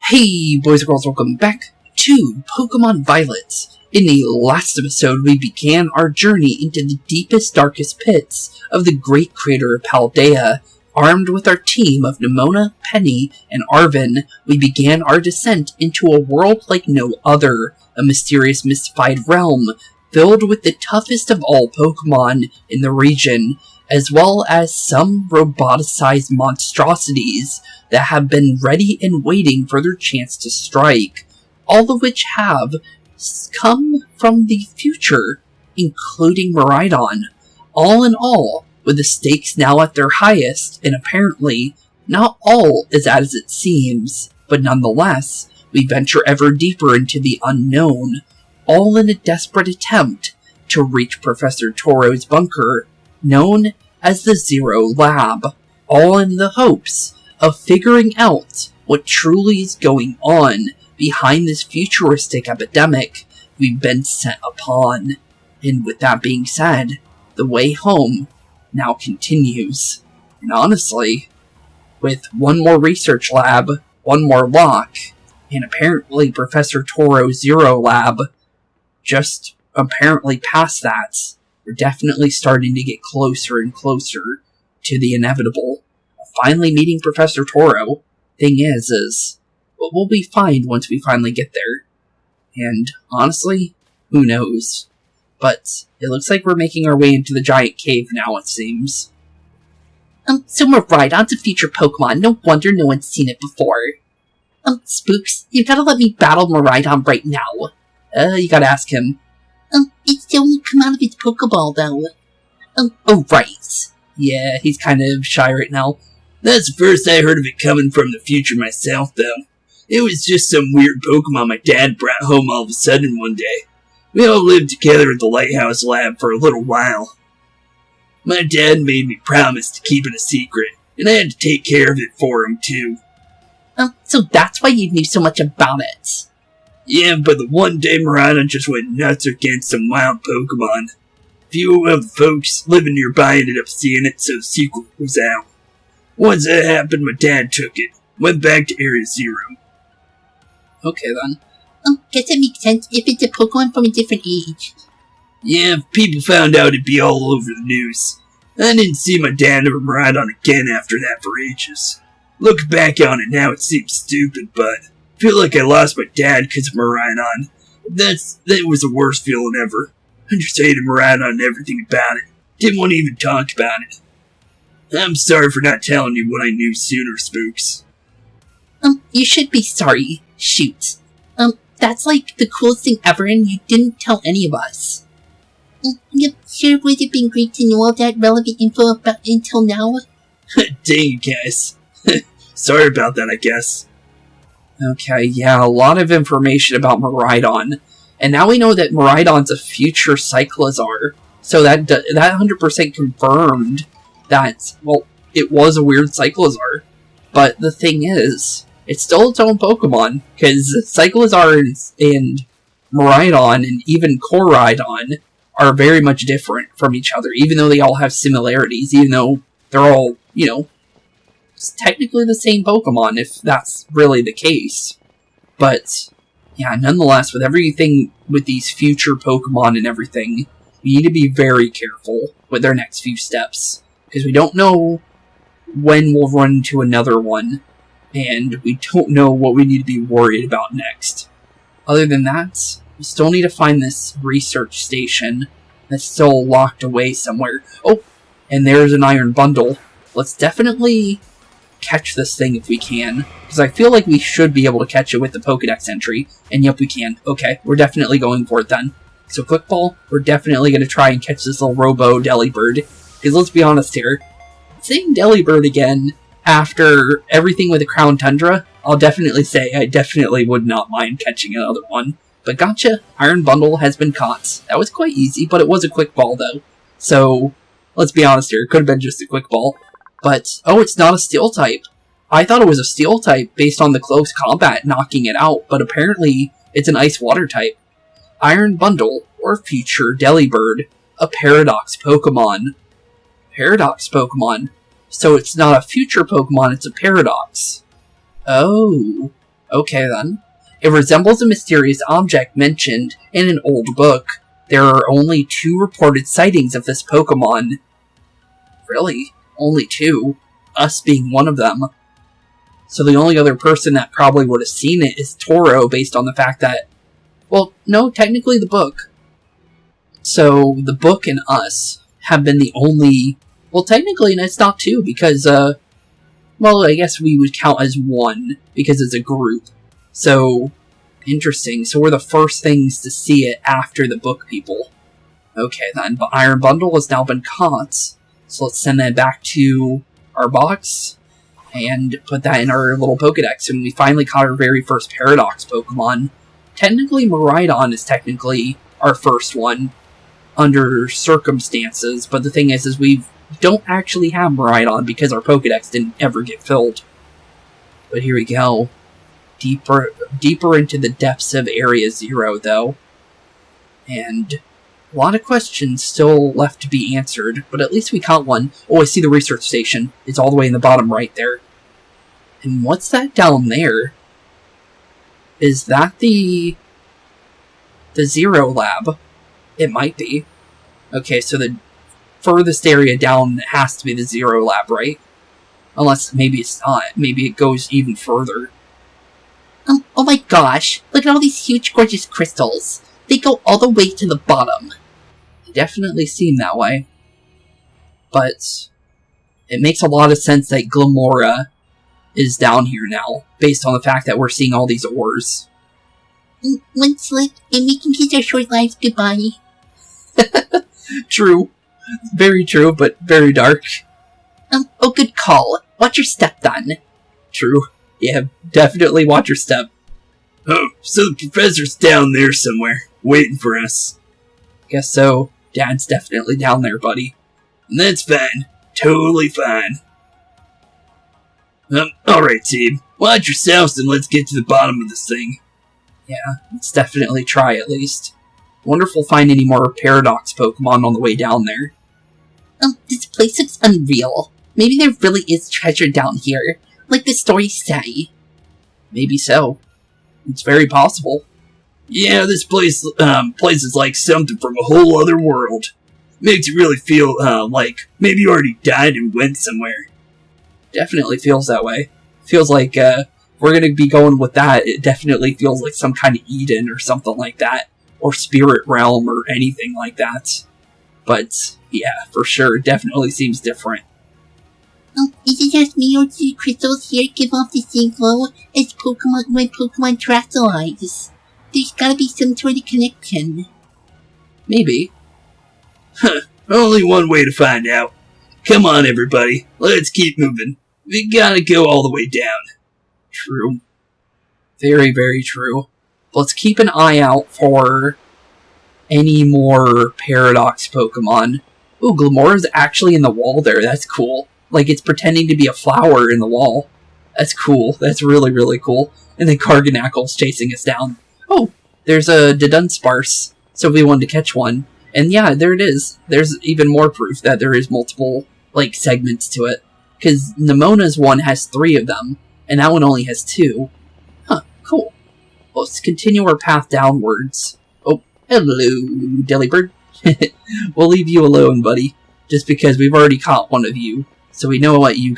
Hey boys and girls, welcome back to Pokémon Violet. In the last episode, we began our journey into the deepest, darkest pits of the great crater of Paldea. Armed with our team of Nemona, Penny, and Arven, we began our descent into a world like no other, a mysterious, mystified realm filled with the toughest of all Pokémon in the region, as well as some roboticized monstrosities that have been ready and waiting for their chance to strike, all of which have come from the future, including Miradon. All in all, with the stakes now at their highest, and apparently not all is as it seems, but nonetheless, we venture ever deeper into the unknown, all in a desperate attempt to reach Professor Toro's bunker, known as the Zero Lab, all in the hopes of figuring out what truly is going on behind this futuristic epidemic we've been set upon. And with that being said, the way home now continues. And honestly, with one more research lab, one more lock, and apparently Professor Toro's Zero Lab just apparently past that, we're definitely starting to get closer and closer to the inevitable. Finally meeting Professor Toro. Thing is, what will we find once we finally get there? And honestly, who knows? But it looks like we're making our way into the giant cave now, it seems. So Miraidon's a future Pokemon. No wonder no one's seen it before. Spooks, you gotta let me battle Miraidon right now. You gotta ask him. It still won't come out of its Pokeball, though. Oh, right. Yeah, he's kind of shy right now. That's the first I heard of it coming from the future myself, though. It was just some weird Pokemon my dad brought home all of a sudden one day. We all lived together at the Lighthouse Lab for a little while. My dad made me promise to keep it a secret, and I had to take care of it for him, too. So that's why you knew so much about it. Yeah, but the one day Miradon just went nuts against some wild Pokemon. Few of the folks living nearby ended up seeing it, so the secret was out. Once that happened, my dad took it. Went back to Area Zero. Okay, then. Guess that makes sense if it's a Pokemon from a different age. Yeah, if people found out, it'd be all over the news. I didn't see my dad or Miradon again after that for ages. Looking back on it now, it seems stupid, but I feel like I lost my dad because of Miradon. That was the worst feeling ever. I just hated Miradon and everything about it. Didn't want to even talk about it. I'm sorry for not telling you what I knew sooner, Spooks. You should be sorry. Shoot. That's like the coolest thing ever and you didn't tell any of us. Yep, sure would have been great to know all that relevant info about until now. Dang, guys. Sorry about that, I guess. Okay, yeah, a lot of information about Miraidon. And now we know that Miraidon's a future Cyclizar. So that 100% confirmed that, well, it was a weird Cyclizar. But the thing is, it's still its own Pokemon, because Cyclizar and Miraidon and even Koraidon are very much different from each other, even though they all have similarities, even though they're all, it's technically the same Pokemon, if that's really the case. But, yeah, nonetheless, with everything with these future Pokemon and everything, we need to be very careful with our next few steps, because we don't know when we'll run into another one, and we don't know what we need to be worried about next. Other than that, we still need to find this research station that's still locked away somewhere. Oh, and there's an iron bundle. Let's definitely catch this thing if we can, because I feel like we should be able to catch it with the Pokedex entry, and yep, we can. Okay, we're definitely going for it then. So Quick Ball, we're definitely going to try and catch this little Robo Delibird, because let's be honest here, saying Delibird again after everything with the Crown Tundra, I'll definitely say I definitely would not mind catching another one. But gotcha, Iron Bundle has been caught. That was quite easy, but it was a Quick Ball though. So, let's be honest here, it could have been just a Quick Ball. But, oh, it's not a Steel type. I thought it was a Steel type based on the close combat knocking it out, but apparently it's an Ice Water type. Iron Bundle, or future Delibird, a Paradox Pokemon. Paradox Pokemon. So it's not a future Pokemon, it's a Paradox. Oh. Okay then. It resembles a mysterious object mentioned in an old book. There are only 2 reported sightings of this Pokemon. Really? Only 2? Us being one of them. So the only other person that probably would have seen it is Toro, based on the fact that... Well, no, technically the book. So, the book and us have been the only... Well, technically, it's not 2, because, well, I guess we would count as 1, because it's a group. So, interesting. So we're the first things to see it after the book people. Okay, then. But Iron Bundle has now been caught. So let's send that back to our box and put that in our little Pokedex. And we finally caught our very first Paradox Pokemon. Technically, Miraidon is technically our first one under circumstances. But the thing is we don't actually have Miraidon because our Pokedex didn't ever get filled. But here we go. Deeper into the depths of Area 0, though. And a lot of questions still left to be answered, but at least we caught one. Oh, I see the research station. It's all the way in the bottom right there. And what's that down there? Is that the Zero Lab? It might be. Okay, so the furthest area down has to be the Zero Lab, right? Unless maybe it's not. Maybe it goes even further. Oh my gosh, look at all these huge gorgeous crystals. They go all the way to the bottom. They definitely seem that way. But it makes a lot of sense that Glamora is down here now, based on the fact that we're seeing all these ores. One slip, and we can kiss our short lives goodbye. True. Very true, but very dark. Oh, good call. Watch your step, then. True. Yeah, definitely watch your step. Oh, so the professor's down there somewhere, waiting for us. Guess so. Dad's definitely down there, buddy. And that's fine. Totally fine. Alright, team. Watch yourselves and let's get to the bottom of this thing. Yeah, let's definitely try at least. Wonder if we'll find any more Paradox Pokemon on the way down there. This place looks unreal. Maybe there really is treasure down here, like the stories say. Maybe so. It's very possible. Yeah, this place is like something from a whole other world. Makes you really feel like maybe you already died and went somewhere. Definitely feels that way. Feels like we're gonna be going with that. It definitely feels like some kind of Eden or something like that, or Spirit Realm or anything like that. But yeah, for sure, it definitely seems different. Is it just me, or do the crystals here give off the same glow as Pokemon when Pokemon terrestrialize? There's gotta be some sort of connection. Maybe. Huh, only one way to find out. Come on, everybody, let's keep moving. We gotta go all the way down. True. Very, very true. Let's keep an eye out for any more Paradox Pokemon. Ooh, Glamora's actually in the wall there, that's cool. Like, it's pretending to be a flower in the wall. That's cool. That's really, really cool. And then Carganackle's chasing us down. Oh, there's a Dudunsparce. So we wanted to catch one. And yeah, there it is. There's even more proof that there is multiple, like, segments to it. Because Nemona's one has 3 of them. And that one only has 2. Huh, cool. Well, let's continue our path downwards. Oh, hello, Delibird. We'll leave you alone, buddy. Just because we've already caught one of you. So we know what you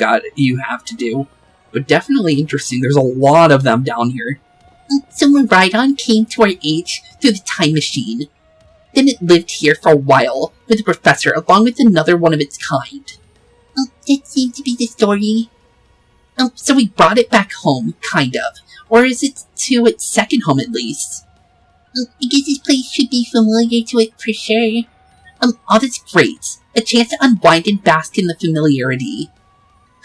have to do. But definitely interesting. There's a lot of them down here. So Miraidon came to our age through the time machine. Then it lived here for a while with a professor along with another one of its kind. That seemed to be the story. So we brought it back home, kind of. Or is it to its second home at least? I guess this place should be familiar to it for sure. All that's great. A chance to unwind and bask in the familiarity.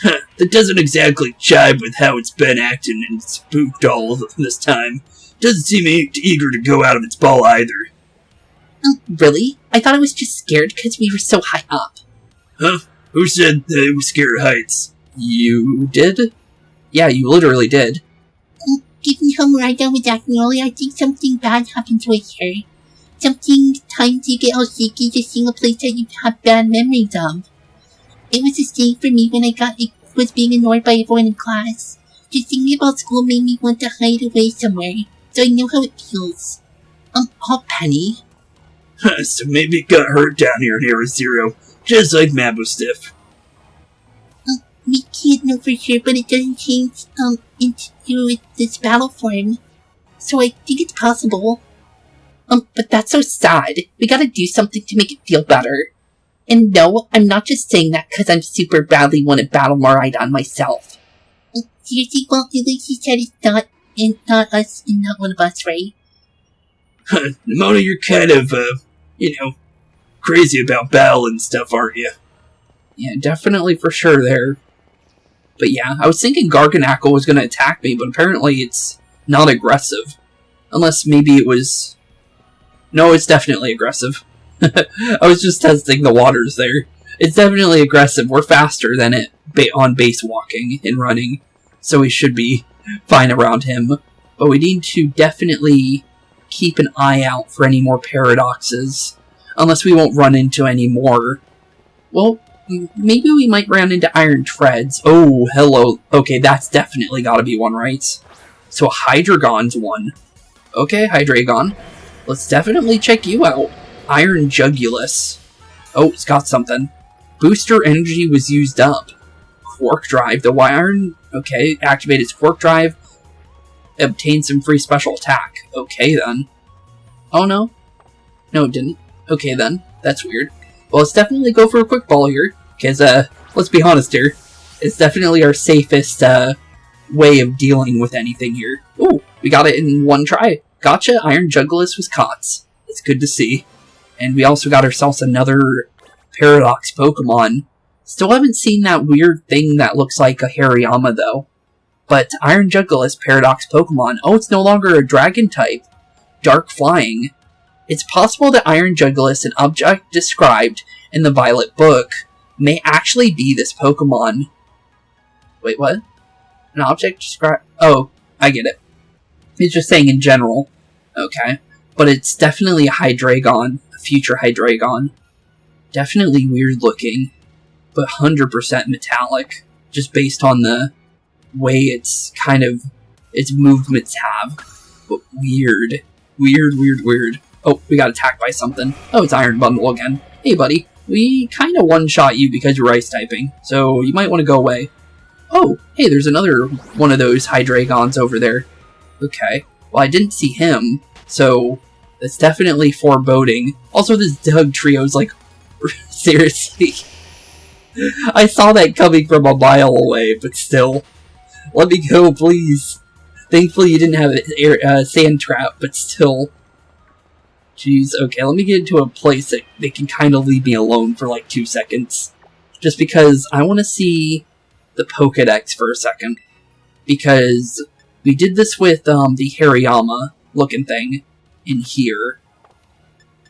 Huh, that doesn't exactly jibe with how it's been acting and spooked all of this time. Doesn't seem eager to go out of its ball either. Really? I thought it was just scared because we were so high up. Huh? Who said that it was scared of heights? You did? Yeah, you literally did. Given how Miraidon was acting earlier, I think something bad happened to us here. Something times you get all shaky just seeing a place that you have bad memories of. It was the same for me when I was being ignored by everyone in class. just thinking about school made me want to hide away somewhere, so I know how it feels. Oh, Penny. So maybe it got hurt down here in Era Zero, just like Mabustiff. We can't know for sure, but it doesn't change, into this battle form. So I think it's possible. But that's so sad. We gotta do something to make it feel better. And no, I'm not just saying that because I'm super badly want to battle Miraidon myself. Seriously, well, at least you said it's not us and not one of us, right? Nemona, you're kind of, crazy about battle and stuff, aren't you? Yeah, definitely for sure there. But yeah, I was thinking Garganacl was going to attack me, but apparently it's not aggressive. Unless maybe it was... No, it's definitely aggressive. I was just testing the waters there. It's definitely aggressive. We're faster than it on base walking and running, so we should be fine around him. But we need to definitely keep an eye out for any more paradoxes. Unless we won't run into any more. Well, maybe we might run into Iron Treads. Oh, hello. Okay, that's definitely gotta be one, right? So Hydreigon's one. Okay, Hydreigon. Let's definitely check you out. Iron Jugulus. Oh, it's got something. Booster energy was used up. Quark Drive. The Iron... Okay, activate its Quark Drive. Obtain some free special attack. Okay, then. Oh, no. No, it didn't. Okay, then. That's weird. Well, let's definitely go for a quick ball here. Because, let's be honest here. It's definitely our safest, way of dealing with anything here. Ooh, we got it in one try. Gotcha, Iron Jugulus was caught. It's good to see. And we also got ourselves another Paradox Pokemon. Still haven't seen that weird thing that looks like a Hariyama, though. But Iron Jugulus Paradox Pokemon. Oh, it's no longer a Dragon type. Dark Flying. It's possible that Iron Jugulus, an object described in the Violet book, may actually be this Pokemon. Wait, what? An object described... Oh, I get it. It's just saying in general. Okay. But it's definitely a Hydreigon. A future Hydreigon. Definitely weird looking. But 100% metallic. Just based on the way it's kind of... its movements have. But weird. Weird. Oh, we got attacked by something. Oh, it's Iron Bundle again. Hey, buddy. We kind of one-shot you because you're ice typing. So you might want to go away. Oh, hey, there's another one of those Hydreigons over there. Okay. Well, I didn't see him, so that's definitely foreboding. Also, this Doug trio's like, seriously. I saw that coming from a mile away, but still. Let me go, please. Thankfully, you didn't have a sand trap, but still. Jeez, okay, let me get into a place that they can kind of leave me alone for like 2 seconds. Just because I want to see the Pokédex for a second. Because we did this with the Hariyama looking thing in here.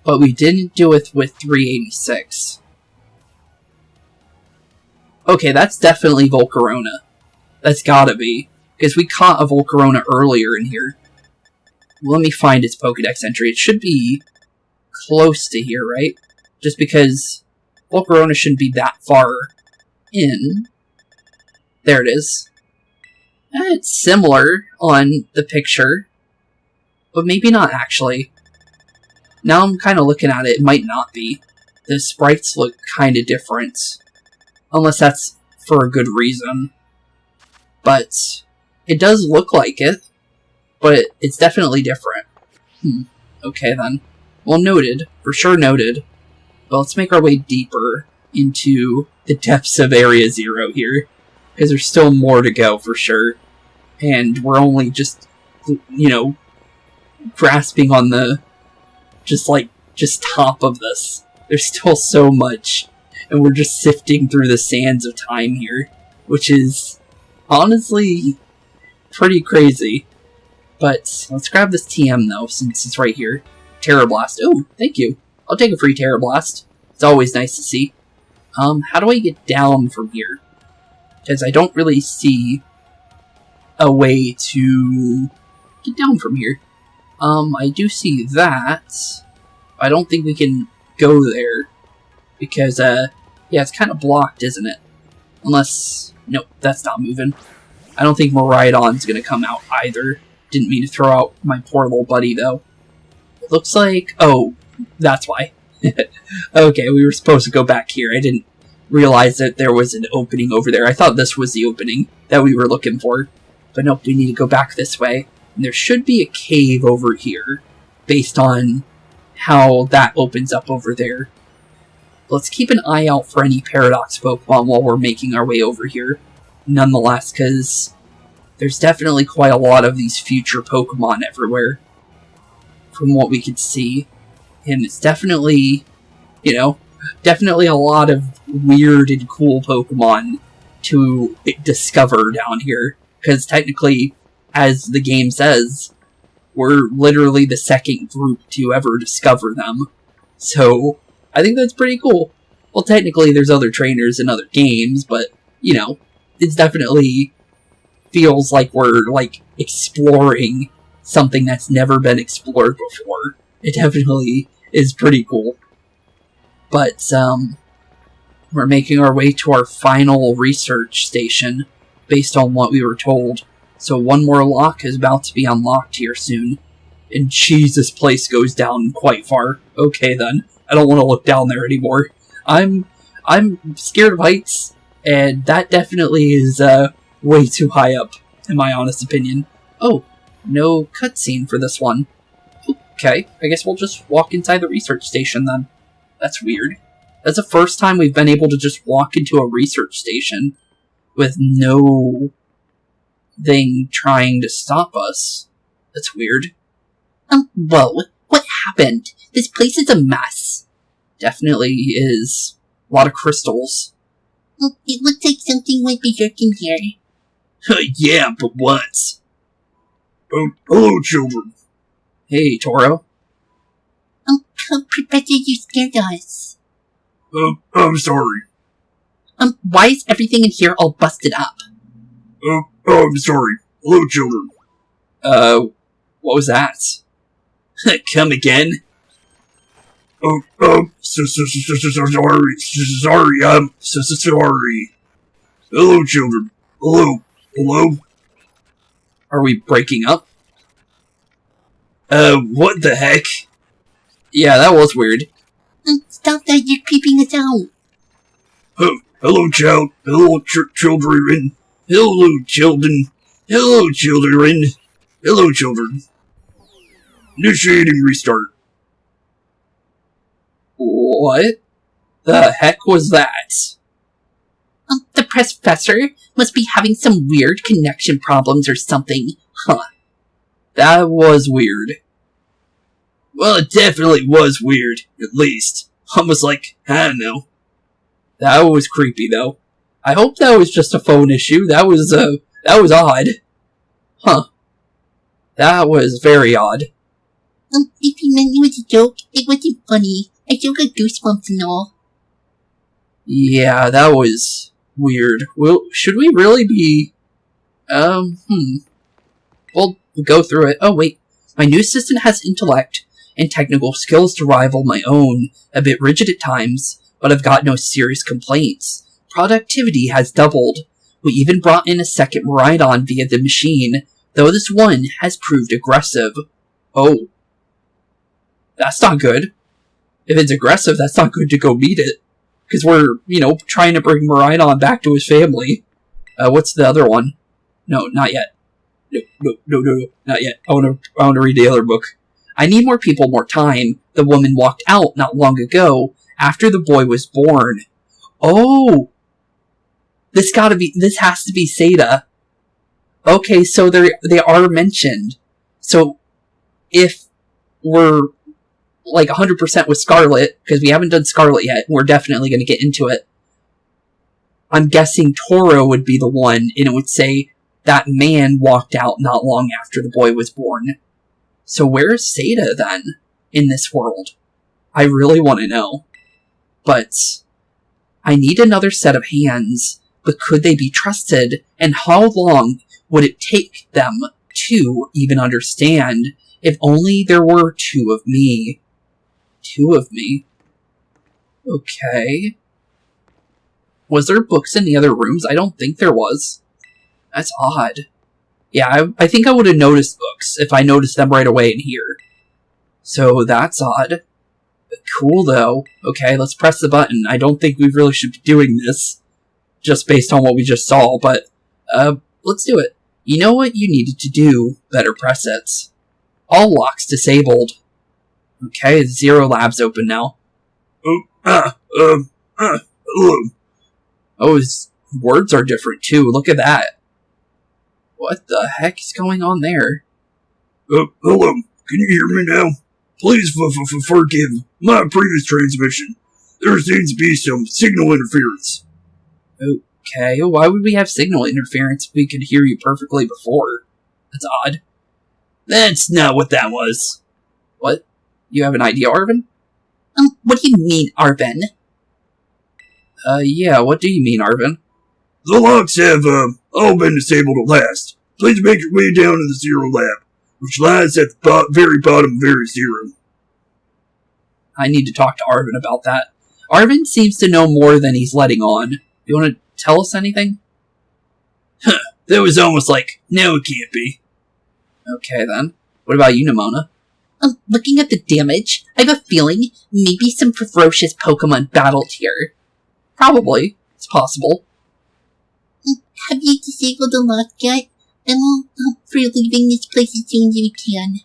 But we didn't do it with 386. Okay, that's definitely Volcarona. That's gotta be. Because we caught a Volcarona earlier in here. Let me find its Pokédex entry. It should be close to here, right? Just because Volcarona shouldn't be that far in. There it is. It's similar on the picture, but maybe not actually. Now I'm kind of looking at it, it might not be. The sprites look kind of different. Unless that's for a good reason. But it does look like it, but it's definitely different. Okay then. Well, noted. For sure noted. But let's make our way deeper into the depths of Area Zero here. Because there's still more to go, for sure. And we're only just, grasping on the, just top of this. There's still so much. And we're just sifting through the sands of time here. Which is, honestly, pretty crazy. But let's grab this TM, though, since it's right here. Terra Blast. Oh, thank you. I'll take a free Terra Blast. It's always nice to see. How do I get down from here? Because I don't really see a way to get down from here. I do see that. I don't think we can go there. Because, yeah, it's kind of blocked, isn't it? Unless... Nope, that's not moving. I don't think Miraidon's gonna come out either. Didn't mean to throw out my poor little buddy, though. It looks like... Oh, that's why. Okay, we were supposed to go back here. I didn't realize that there was an opening over there. I thought this was the opening that we were looking for. But nope, we need to go back this way. And there should be a cave over here, based on how that opens up over there. Let's keep an eye out for any Paradox Pokemon while we're making our way over here. Nonetheless, because there's definitely quite a lot of these future Pokemon everywhere, from what we could see. And it's definitely, you know, definitely a lot of weird and cool Pokemon to discover down here. Because technically, as the game says, we're literally the second group to ever discover them. So, I think that's pretty cool. Well, technically, there's other trainers in other games, but, you know, it's definitely feels like we're, like, exploring something that's never been explored before. It definitely is pretty cool. But, we're making our way to our final research station, based on what we were told. So one more lock is about to be unlocked here soon. And jeez, this place goes down quite far. Okay then, I don't want to look down there anymore. I'm scared of heights, and that definitely is, way too high up, in my honest opinion. Oh, no cutscene for this one. Okay, I guess we'll just walk inside the research station then. That's weird. That's the first time we've been able to just walk into a research station with no thing trying to stop us. That's weird. Whoa, what happened? This place is a mess. Definitely is. A lot of crystals. It looks like something might be lurking here. Yeah, but what? Oh, hello, children. Hey, Toro. Professor, you scared us. I'm sorry. Why is everything in here all busted up? I'm sorry. Hello, children. What was that? Come again? Sorry. Hello, children. Hello? Are we breaking up? What the heck? Yeah, that was weird. Stop that, you're creeping us out. Hello, child. Hello, children. Hello, children. Hello, children. Hello, children. Initiating restart. What the heck was that? The professor must be having some weird connection problems or something. Huh. That was weird. Well, it definitely was weird, at least. Almost like, I don't know. That was creepy, though. I hope that was just a phone issue. That was odd. Huh. That was very odd. If you meant it was a joke, it wasn't funny. I still got goosebumps and all. Yeah, that was weird. Well, should we really be... We'll go through it. Oh, wait. My new assistant has intellect and technical skills to rival my own, a bit rigid at times, but I've got no serious complaints. Productivity has doubled. We even brought in a second Miraidon via the machine, though this one has proved aggressive. Oh. That's not good. If it's aggressive, that's not good to go meet it. Because we're, trying to bring Miraidon back to his family. What's the other one? No, not yet. No, not yet. I want to read the other book. I need more people, more time. The woman walked out not long ago, after the boy was born. Oh! This has to be Seda. Okay, so they are mentioned. So, if we're, 100% with Scarlet, because we haven't done Scarlet yet, we're definitely going to get into it. I'm guessing Toro would be the one, and it would say, that man walked out not long after the boy was born. So where's Seda, then, in this world? I really want to know. But I need another set of hands, but could they be trusted, and how long would it take them to even understand? If only there were two of me. Two of me? Okay. Was there books in the other rooms? I don't think there was. That's odd. Yeah, I think I would have noticed books if I noticed them right away in here. So that's odd. But cool, though. Okay, let's press the button. I don't think we really should be doing this, just based on what we just saw, but, let's do it. You know what you needed to do? Better press it. All locks disabled. Okay, 0 labs open now. Hello. Oh, his words are different, too. Look at that. What the heck is going on there? Hello. Can you hear me now? Please forgive my previous transmission. There seems to be some signal interference. Okay, why would we have signal interference if we could hear you perfectly before? That's odd. That's not what that was. What? You have an idea, Arven? What do you mean, Arven? Yeah, what do you mean, Arven? The locks have, all been disabled at last. Please make your way down to the 0 lab, which lies at the very bottom of area 0. I need to talk to Arven about that. Arven seems to know more than he's letting on. You want to tell us anything? That was almost like, no it can't be. Okay, then. What about you, Nemona? Looking at the damage, I have a feeling maybe some ferocious Pokemon battled here. Probably. It's possible. Have you disabled the lock yet? I'm all up for leaving this place as soon as we can.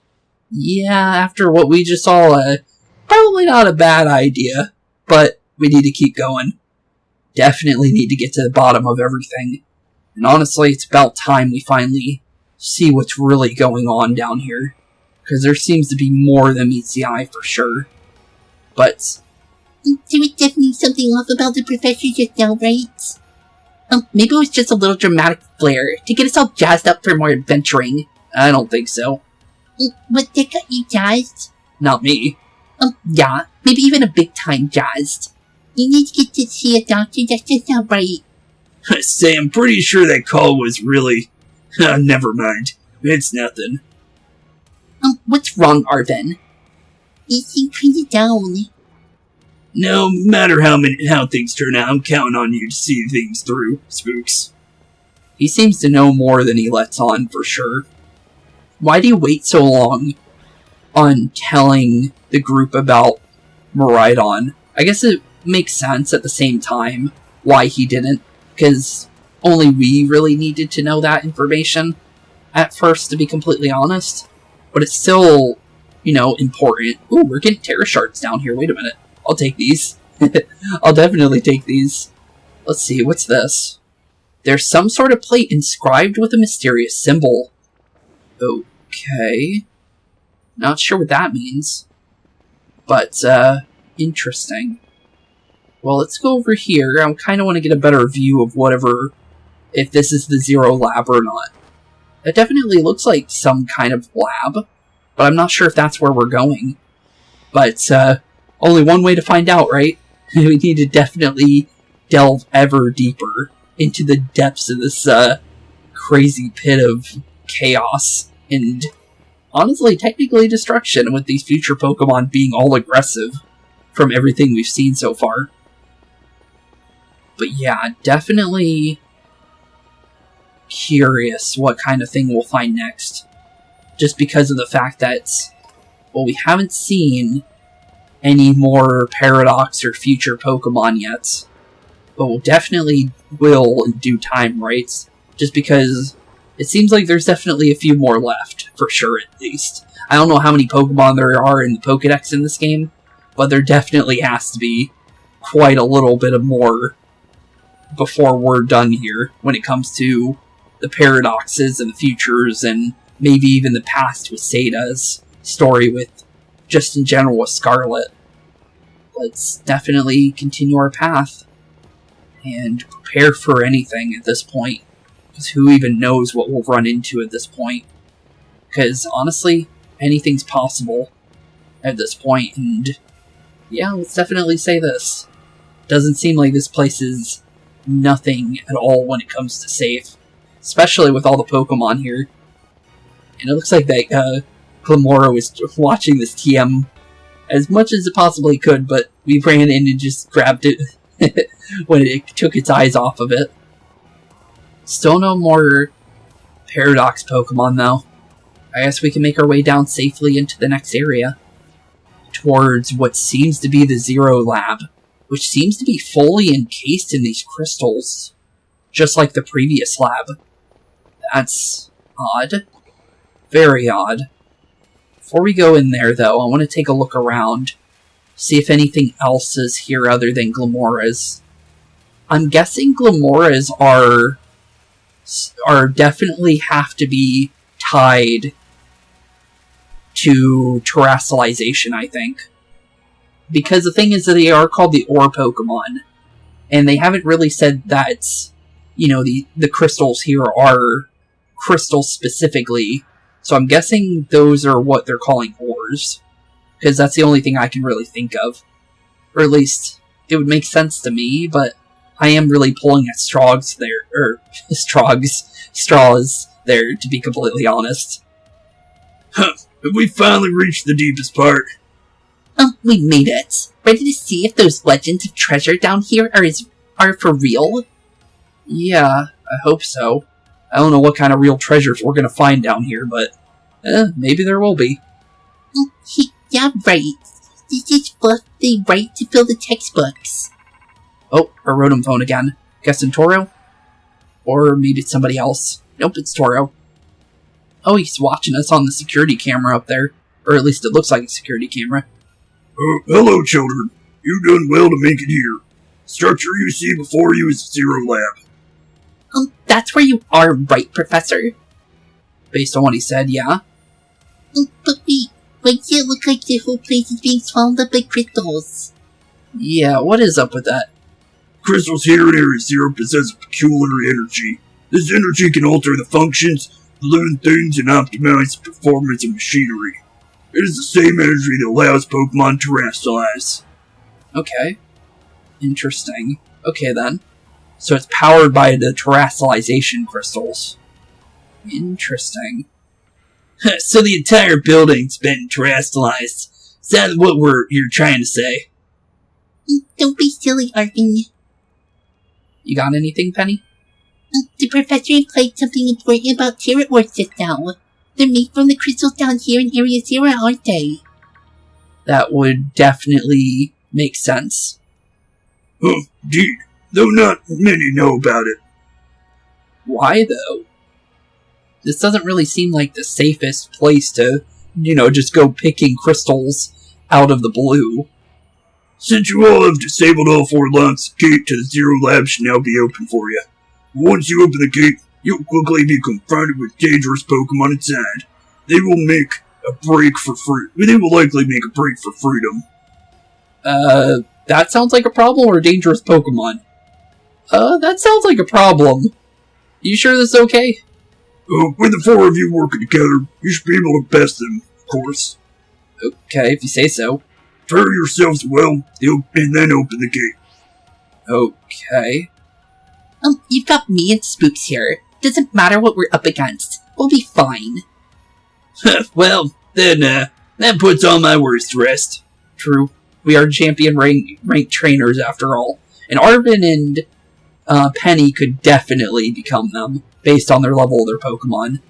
Yeah, after what we just saw, probably not a bad idea. But we need to keep going. Definitely need to get to the bottom of everything. And honestly, it's about time we finally see what's really going on down here. Because there seems to be more than meets the eye for sure. But There was definitely something off about the professor just now, right? Maybe it was just a little dramatic flair to get us all jazzed up for more adventuring. I don't think so. What, that got you jazzed? Not me. Yeah, maybe even a big time jazzed. You need to get to see a doctor, that's just not right. Say, I'm pretty sure that call was really... never mind. It's nothing. What's wrong, Arven? You seem pretty down. No matter how things turn out, I'm counting on you to see things through, Spooks. He seems to know more than he lets on, for sure. Why do you wait so long on telling the group about Miraidon? I guess it makes sense at the same time why he didn't, because only we really needed to know that information at first, to be completely honest. But it's still, you know, important. Ooh, we're getting Terra Shards down here. Wait a minute. I'll take these. I'll definitely take these. Let's see, what's this? There's some sort of plate inscribed with a mysterious symbol. Okay. Not sure what that means. But, interesting. Well, let's go over here. I kind of want to get a better view of whatever, if this is the 0 lab or not. It definitely looks like some kind of lab, but I'm not sure if that's where we're going. But, only one way to find out, right? We need to definitely delve ever deeper into the depths of this, crazy pit of chaos and, honestly, technically destruction, with these future Pokemon being all aggressive from everything we've seen so far. But yeah, definitely curious what kind of thing we'll find next. Just because of the fact that, well, we haven't seen any more Paradox or future Pokemon yet. But we'll definitely will in due time, right? Just because it seems like there's definitely a few more left, for sure at least. I don't know how many Pokemon there are in the Pokedex in this game, but there definitely has to be quite a little bit of more before we're done here when it comes to the Paradoxes and the futures and maybe even the past with Sada's story with, just in general, with Scarlet. Let's definitely continue our path and prepare for anything at this point, because who even knows what we'll run into at this point. Because honestly, anything's possible at this point, and yeah, let's definitely say this. Doesn't seem like this place is nothing at all when it comes to safe, especially with all the Pokemon here. And it looks like that Clamora was watching this TM as much as it possibly could, but we ran in and just grabbed it when it took its eyes off of it. Still no more Paradox Pokemon, though. I guess we can make our way down safely into the next area. Towards what seems to be the Zero Lab, which seems to be fully encased in these crystals. Just like the previous lab. That's odd. Very odd. Before we go in there, though, I want to take a look around. See if anything else is here other than Glamoras. I'm guessing Glamoras are definitely have to be tied to terrestrialization, I think. Because the thing is that they are called the Ore Pokemon. And they haven't really said that, you know, the crystals here are crystals specifically. So I'm guessing those are what they're calling ores. Because that's the only thing I can really think of. Or at least, it would make sense to me, but I am really pulling at straws there, straws there, to be completely honest. Huh, have we finally reached the deepest part? We made it. Ready to see if those legends of treasure down here are for real? Yeah, I hope so. I don't know what kind of real treasures we're gonna find down here, but maybe there will be. Yeah, right. This is what they write to fill the textbooks. Oh, her Rotom phone again. Guessing Toro? Or maybe it's somebody else. Nope, it's Toro. Oh, he's watching us on the security camera up there. Or at least it looks like a security camera. Hello, children. You've done well to make it here. Structure you see before you is Zero Lab. That's where you are, right, Professor? Based on what he said, yeah. But wait, why does it look like the whole place is being swallowed up by crystals? Yeah, what is up with that? Crystals here in Area Zero possess a peculiar energy. This energy can alter the functions, balloon things, and optimize the performance of machinery. It is the same energy that allows Pokemon to terrestrialize. Okay. Interesting. Okay, then. So it's powered by the terrestrialization crystals. Interesting. So the entire building's been terrestrialized. Is that what you're trying to say? Don't be silly, Arven. You got anything, Penny? The professor implied something important about Terra Ores just now. They're made from the crystals down here in Area Zero, aren't they? That would definitely make sense. Oh, indeed. Though not many know about it. Why, though? This doesn't really seem like the safest place to, just go picking crystals out of the blue. Since you all have disabled all 4 locks, the gate to the Zero Lab should now be open for you. Once you open the gate, you'll quickly be confronted with dangerous Pokemon inside. They will likely make a break for freedom. That sounds like a problem or a dangerous Pokemon? That sounds like a problem. You sure this is okay? With the 4 of you working together, you should be able to best them, of course. Okay, if you say so. Prepare yourselves well, and then open the gate. Okay. You've got me and Spooks here. Doesn't matter what we're up against. We'll be fine. Well, then, that puts all my worries to rest. True. We are champion ranked trainers after all. And Arven and Penny could definitely become them, based on their level of their Pokemon.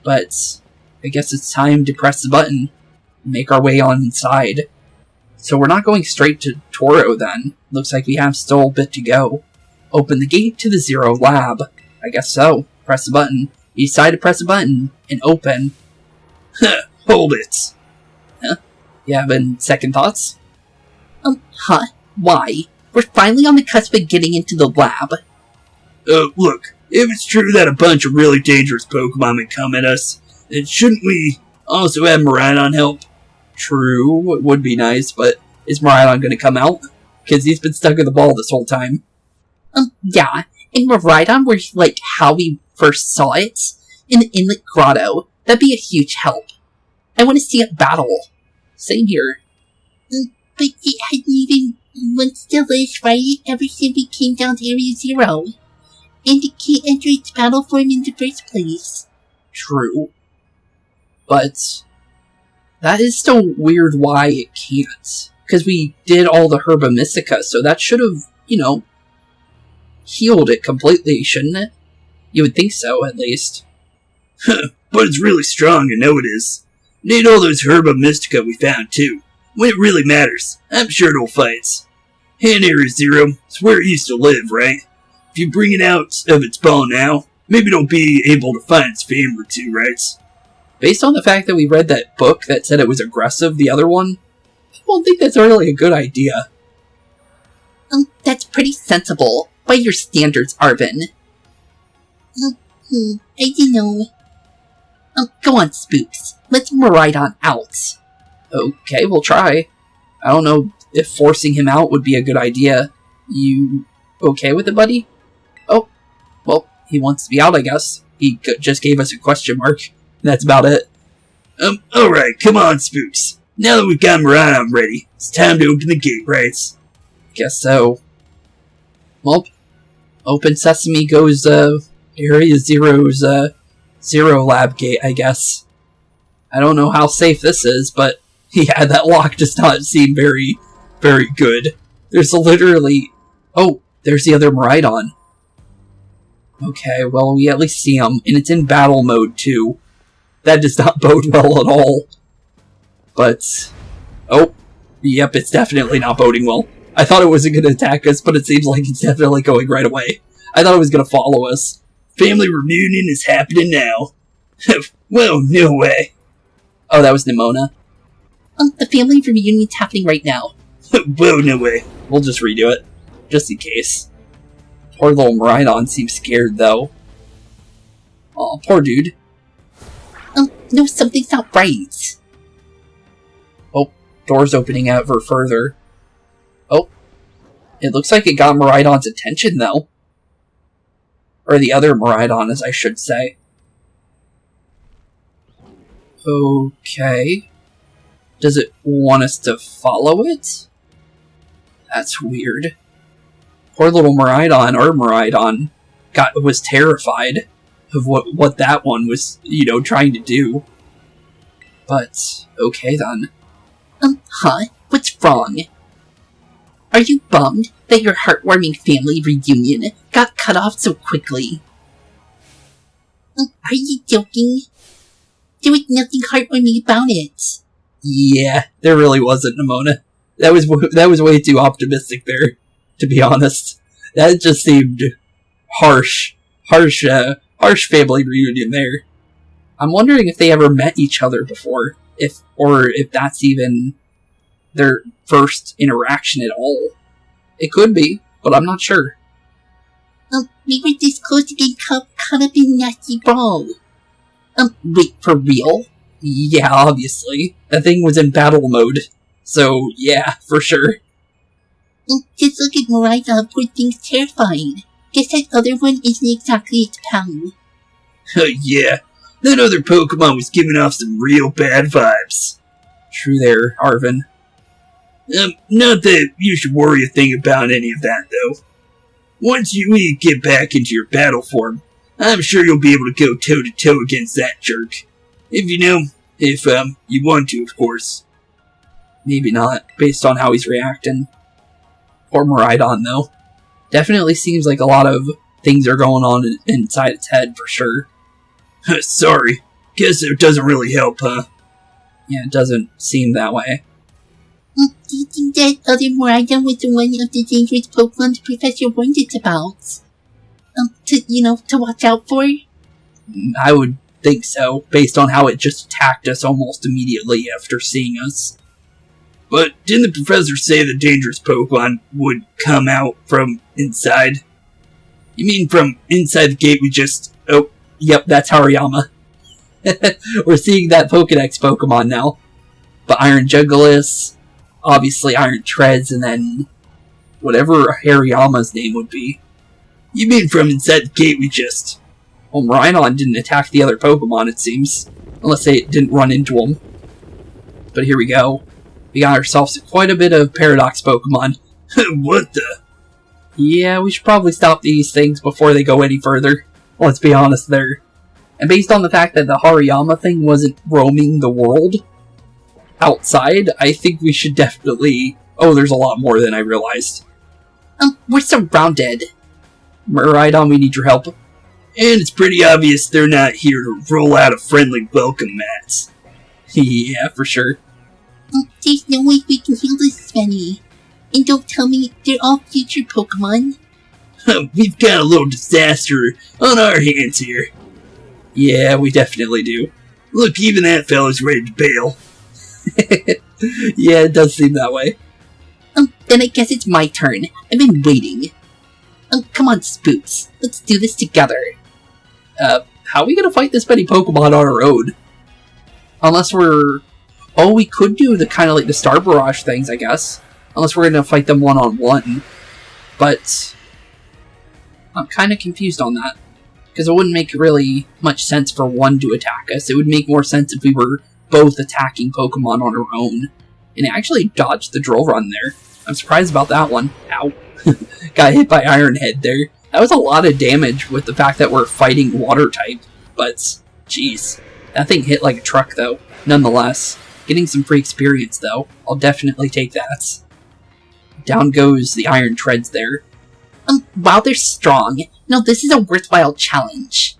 But I guess it's time to press the button and make our way on inside. So we're not going straight to Toro then. Looks like we have still a bit to go. Open the gate to the Zero Lab. I guess so. Press the button. You decide to press a button and open. Hold it. Huh? You having second thoughts? Why? We're finally on the cusp of getting into the lab. Look, if it's true that a bunch of really dangerous Pokemon may come at us, then shouldn't we also have Miradon help? True, it would be nice, but is Miradon going to come out? Because he's been stuck in the ball this whole time. Yeah, and Miraidon were like how we first saw it in the Inlet Grotto. That'd be a huge help. I want to see it battle. Same here. But it hasn't even once the list, right? Ever since we came down to Area Zero. And it can't enter its battle form in the first place. True. But that is still weird why it can't. Because we did all the Herba Mystica, so that should have, healed it completely, shouldn't it? You would think so, at least. But it's really strong, I know it is. Need all those Herba Mystica we found, too. When it really matters, I'm sure it'll fight. Hand Area Zero, it's where it used to live, right? If you bring it out of its ball now, maybe it'll be able to find its family too, right? Based on the fact that we read that book that said it was aggressive, the other one, I don't think that's really a good idea. That's pretty sensible, by your standards, Arven. I don't know. Go on, Spooks. Let's Miraidon out. Okay, we'll try. I don't know if forcing him out would be a good idea. You okay with it, buddy? Oh, well, he wants to be out, I guess. He just gave us a question mark. That's about it. Alright, come on, Spooks. Now that we've got Miraidon ready, it's time to open the gate, right? Guess so. Well, open sesame goes, Area Zero's, Zero Lab gate, I guess. I don't know how safe this is, but yeah, that lock does not seem very, very good. There's literally... Oh, there's the other Miraidon. Okay, well, we at least see him, and it's in battle mode, too. That does not bode well at all. But... Oh, yep, it's definitely not boding well. I thought it wasn't going to attack us, but it seems like it's definitely going right away. I thought it was going to follow us. Family reunion is happening now. Well, no way. Oh, that was Nemona. The family reunion's happening right now. Well, no way. We'll just redo it, just in case. Poor little Miraidon seems scared, though. Aw, poor dude. No, something's not right. Oh, door's opening ever further. Oh, it looks like it got Miraidon's attention, though. Or the other Miraidon, as I should say. Okay. Does it want us to follow it? That's weird. Poor little Miraidon, or Miraidon, was terrified of what that one was, trying to do. But, okay then. What's wrong? Are you bummed that your heartwarming family reunion got cut off so quickly? Are you joking? There was nothing heartwarming about it. Yeah, there really wasn't, Nemona. That was way too optimistic there, to be honest. That just seemed harsh family reunion there. I'm wondering if they ever met each other before, or if that's even their first interaction at all. It could be, but I'm not sure. We were this close to getting caught up in a nasty brawl. Wait, for real? Yeah, obviously. That thing was in battle mode. So, yeah, for sure. Just look at Miraidon, poor thing's terrifying. Guess that other one isn't exactly its pal. Yeah, that other Pokemon was giving off some real bad vibes. True there, Arven. Not that you should worry a thing about any of that, though. Once we get back into your battle form, I'm sure you'll be able to go toe-to-toe against that jerk. If you want to, of course. Maybe not, based on how he's reacting. Or Miraidon, though. Definitely seems like a lot of things are going on inside its head, for sure. Sorry. Guess it doesn't really help, huh? Yeah, it doesn't seem that way. Do you think that other Miraidon was the one of the dangerous Pokemon the Professor warned us about? To watch out for? I would think so, based on how it just attacked us almost immediately after seeing us. But didn't the professor say the dangerous Pokemon would come out from inside? You mean from inside the gate we just... Oh, yep, that's Hariyama. We're seeing that Pokedex Pokemon now. But Iron Jugulis, obviously Iron Treads, and then whatever Hariyama's name would be. You mean from inside the gate we just... Well, Miraidon didn't attack the other Pokemon, it seems. Unless they didn't run into them. But here we go. We got ourselves quite a bit of Paradox Pokemon. What the? Yeah, we should probably stop these things before they go any further. Let's be honest there. And based on the fact that the Hariyama thing wasn't roaming the world outside, I think we should definitely... Oh, there's a lot more than I realized. We're surrounded. Miraidon, we need your help. And it's pretty obvious they're not here to roll out a friendly welcome mat. Yeah, for sure. There's no way we can heal this many. And don't tell me they're all future Pokemon. We've got a little disaster on our hands here. Yeah, we definitely do. Look, even that fella's ready to bail. Yeah, it does seem that way. Then I guess it's my turn. I've been waiting. Come on, Spooks. Let's do this together. How are we gonna fight this many Pokemon on our own? Unless we're... Oh, we could do the kind of like the Star Barrage things, I guess. Unless we're gonna fight them one-on-one. But... I'm kind of confused on that. Because it wouldn't make really much sense for one to attack us. It would make more sense if we were both attacking Pokemon on our own. And it actually dodged the Drill Run there. I'm surprised about that one. Ow. Got hit by Iron Head there. That was a lot of damage with the fact that we're fighting Water type. But, jeez. That thing hit like a truck though. Nonetheless. Getting some free experience though. I'll definitely take that. Down goes the Iron Treads there. Wow, they're strong. No, this is a worthwhile challenge.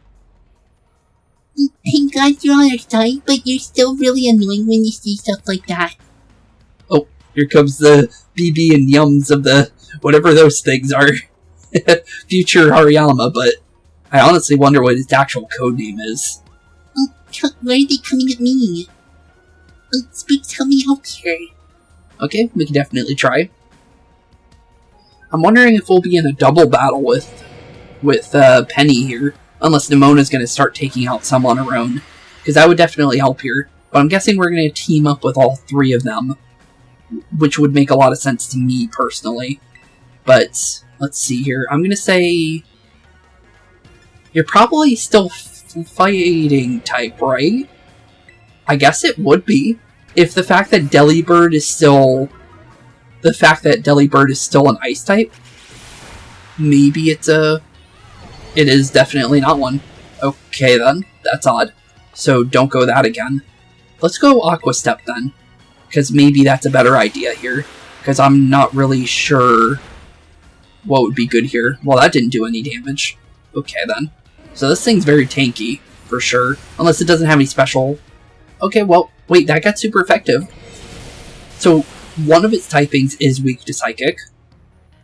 Hey guys, you're on our side, but you're still really annoying when you see stuff like that. Oh, here comes the BB and Yums of the... whatever those things are. Future Hariyama, but I honestly wonder what his actual code name is. Why are they coming at me? Spooks, help me out here. Okay, we can definitely try. I'm wondering if we'll be in a double battle with Penny here, unless Nemona's going to start taking out some on her own, because that would definitely help here. But I'm guessing we're going to team up with all three of them, which would make a lot of sense to me personally. But let's see here. I'm going to say you're probably still fighting type, right? I guess it would be if the fact that Delibird is still an ice type. Maybe it is definitely not one. Okay then, that's odd. So don't go that again. Let's go Aqua Step then, because maybe that's a better idea here, because I'm not really sure what would be good here. Well, that didn't do any damage. Okay then. So this thing's very tanky, for sure, unless it doesn't have any special... Okay, well, wait, that got super effective. So one of its typings is weak to Psychic.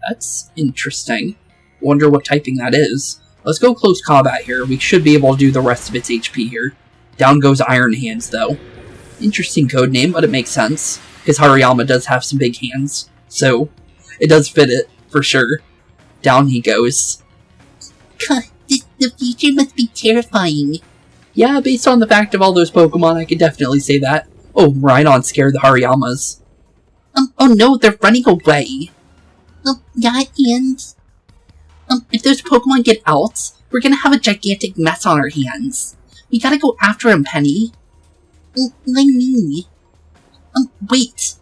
That's interesting. Wonder what typing that is. Let's go close combat here. We should be able to do the rest of its HP here. Down goes Iron Hands, though. Interesting code name, but it makes sense. Because Hariyama does have some big hands. So, it does fit it, for sure. Down he goes. God, the future must be terrifying. Yeah, based on the fact of all those Pokemon, I could definitely say that. Oh, Miraidon scared the Hariyamas. Oh no, they're running away. Yeah, and... if those Pokemon get out, we're gonna have a gigantic mess on our hands. We gotta go after him, Penny. Like me. Wait.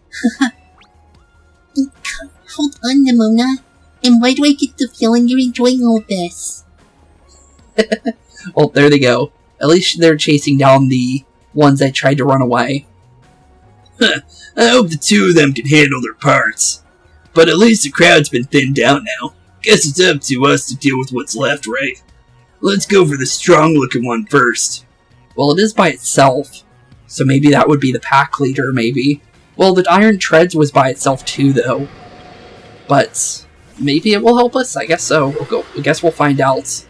Hold on, Nemona. And why do I get the feeling you're enjoying all of this? Well, there they go. At least they're chasing down the ones that tried to run away. I hope the two of them can handle their parts. But at least the crowd's been thinned out now. Guess it's up to us to deal with what's left, right? Let's go for the strong-looking one first. Well, it is by itself, so maybe that would be the pack leader, maybe. Well, the Iron Treads was by itself too, though. But maybe it will help us? I guess so. I guess we'll find out.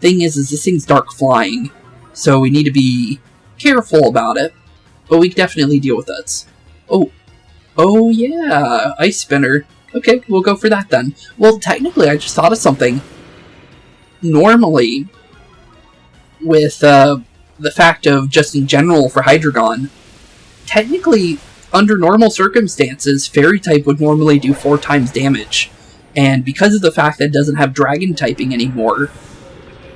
Thing is this thing's dark flying, so we need to be careful about it. But we can definitely deal with it. Oh yeah, Ice Spinner. Okay, we'll go for that then. Well, technically, I just thought of something. Normally, with the fact of just in general for Hydreigon, technically, under normal circumstances, Fairy type would normally do 4 times damage. And because of the fact that it doesn't have Dragon typing anymore,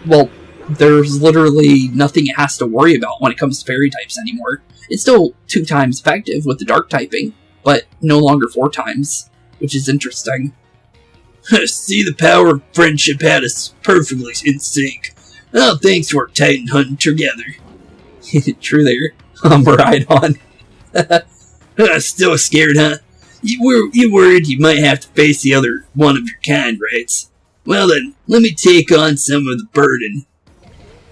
well, there's literally nothing it has to worry about when it comes to Fairy types anymore. It's still 2 times effective with the Dark typing, but no longer 4 times. Which is interesting. See, the power of friendship had us perfectly in sync. Oh, thanks to our Titan hunting together. True there. Miraidon. Still scared, huh? You worried you might have to face the other one of your kind, right? Well then, let me take on some of the burden.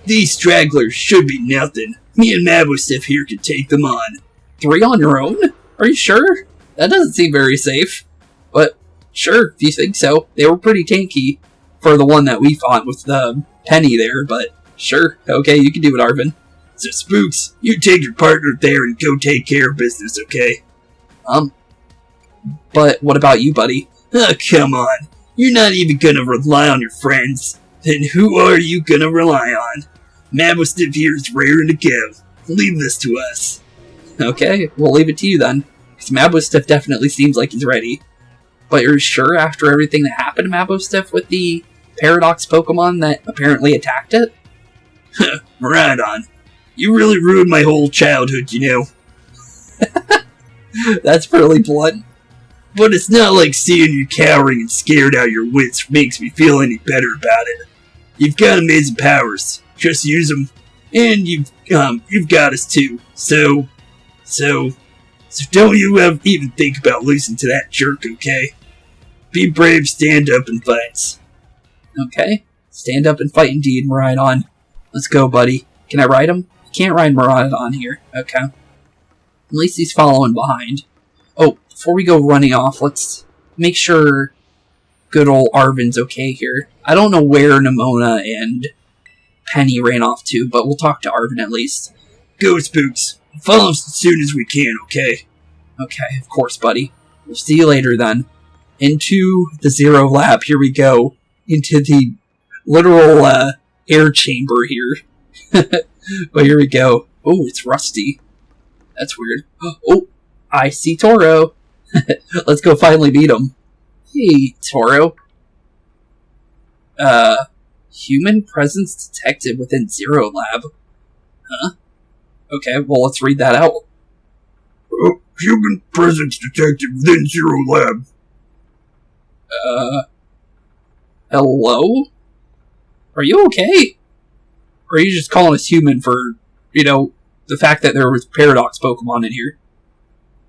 These stragglers should be nothing. Me and Mabosif here can take them on. 3 on your own? Are you sure? That doesn't seem very safe. But, sure, if you think so. They were pretty tanky for the one that we fought with the Penny there, but sure. Okay, you can do it, Arven. So, Spooks, you take your partner there and go take care of business, okay? But what about you, buddy? Oh, come on. You're not even gonna rely on your friends. Then who are you gonna rely on? Mabosif here is raring to go. Leave this to us. Okay, we'll leave it to you then. Because Mabosif definitely seems like he's ready. But you're sure after everything that happened to Mabosif with the Paradox Pokemon that apparently attacked it? Miradon, you really ruined my whole childhood, you know. That's fairly blunt. But it's not like seeing you cowering and scared out of your wits makes me feel any better about it. You've got amazing powers. Just use them. And you've got us too. So don't you even think about losing to that jerk, okay? Be brave, stand up, and fight. Okay. Stand up and fight indeed, Miraidon. Let's go, buddy. Can I ride him? I can't ride Miraidon here. Okay. At least he's following behind. Oh, before we go running off, let's make sure good old Arven's okay here. I don't know where Nemona and Penny ran off to, but we'll talk to Arven at least. Go, Spooks. Follow us as soon as we can, okay? Okay, of course, buddy. We'll see you later, then. Into the Zero Lab. Here we go. Into the literal air chamber here. But here we go. Oh, it's rusty. That's weird. Oh, I see Toro. Let's go finally beat him. Hey, Toro. Human presence detected within Zero Lab. Huh? Okay, well, let's read that out. Human presence detected within Zero Lab. Hello? Are you okay? Or are you just calling us human for, the fact that there was Paradox Pokemon in here?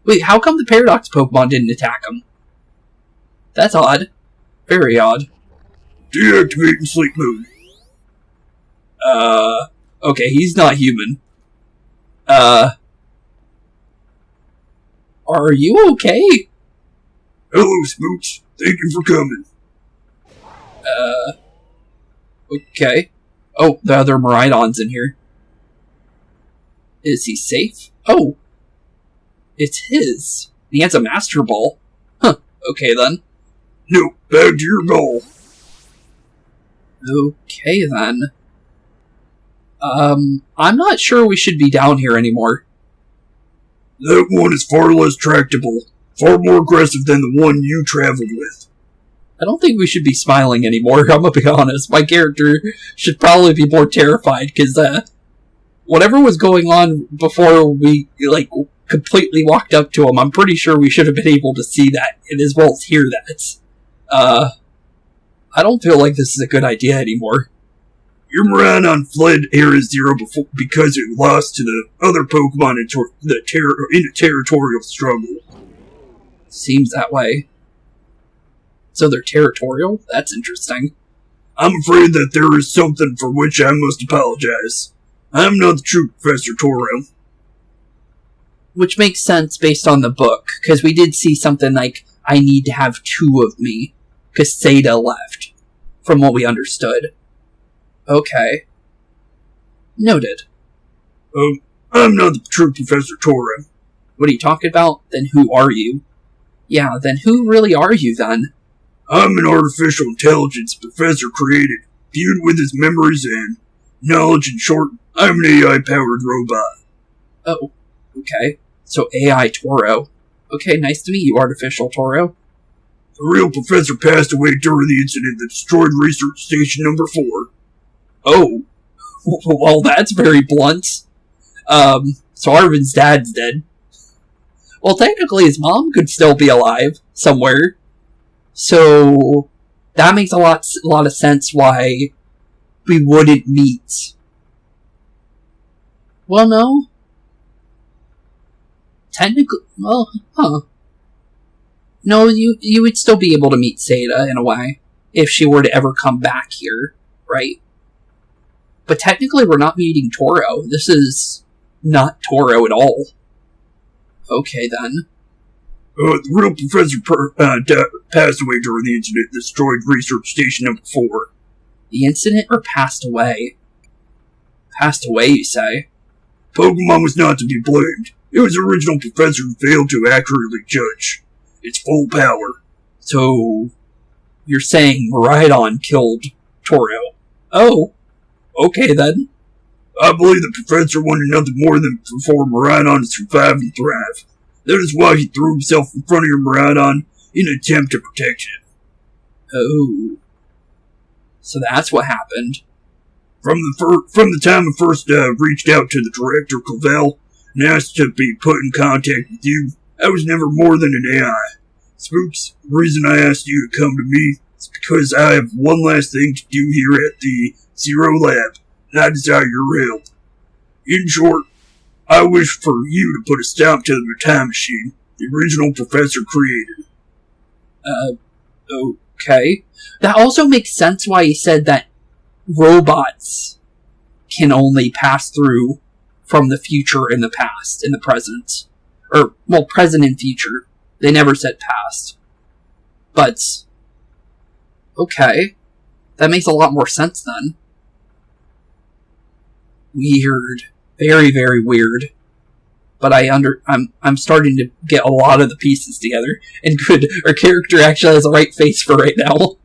Wait, how come the Paradox Pokemon didn't attack him? That's odd. Very odd. Deactivating sleep mode. Okay, he's not human. Are you okay? Hello, Spooks. Thank you for coming. Okay. Oh, the other Miraidon's in here. Is he safe? Oh. It's his. He has a Master Ball. Huh. Okay, then. No, back to your ball. Okay, then. I'm not sure we should be down here anymore. That one is far less tractable. Far more aggressive than the one you traveled with. I don't think we should be smiling anymore, I'm gonna be honest. My character should probably be more terrified, because, whatever was going on before we, completely walked up to him, I'm pretty sure we should have been able to see that, and as well as hear that. I don't feel like this is a good idea anymore. Your Miradon fled Area Zero because it lost to the other Pokemon in a territorial struggle. Seems that way. So they're territorial? That's interesting. I'm afraid that there is something for which I must apologize. I am not the true Professor Toro. Which makes sense based on the book, because we did see something like, I need to have 2 of me, because Seda left, from what we understood. Okay. Noted. I'm not the true Professor Toro. What are you talking about? Then who are you? Yeah, then who really are you, then? I'm an artificial intelligence Professor created, viewed with his memories and knowledge. In short, I'm an AI-powered robot. Oh, okay. So AI Toro. Okay, nice to meet you, artificial Toro. The real professor passed away during the incident that destroyed Research Station Number 4. Oh. Well, that's very blunt. So Arven's dad's dead. Well, technically his mom could still be alive somewhere. So that makes a lot of sense why we wouldn't meet. Well, no. Technically, well, huh. No, you would still be able to meet Seda in a way, if she were to ever come back here, right? But technically we're not meeting Toro. This is not Toro at all. Okay, then. The real professor passed away during the incident that destroyed Research Station number 4. The incident or passed away? Passed away, you say? Pokemon was not to be blamed. It was the original professor who failed to accurately judge its full power. So, you're saying Miradon killed Toro? Oh, okay then. I believe the professor wanted nothing more than for Miradon to survive and thrive. That is why he threw himself in front of your Miradon in an attempt to protect it. Oh. So that's what happened. From the time I first reached out to the director, Clavell, and asked to be put in contact with you, I was never more than an AI. Spooks, the reason I asked you to come to me is because I have one last thing to do here at the Zero Lab, and I desire your help. In short, I wish for you to put a stop to the time machine the original professor created. Okay. That also makes sense why he said that robots can only pass through from the future and the past and the present. Or, well, present and future. They never said past. But, okay. That makes a lot more sense then. Weird. Very, very weird. But I'm starting to get a lot of the pieces together. And good, our character actually has a right face for right now.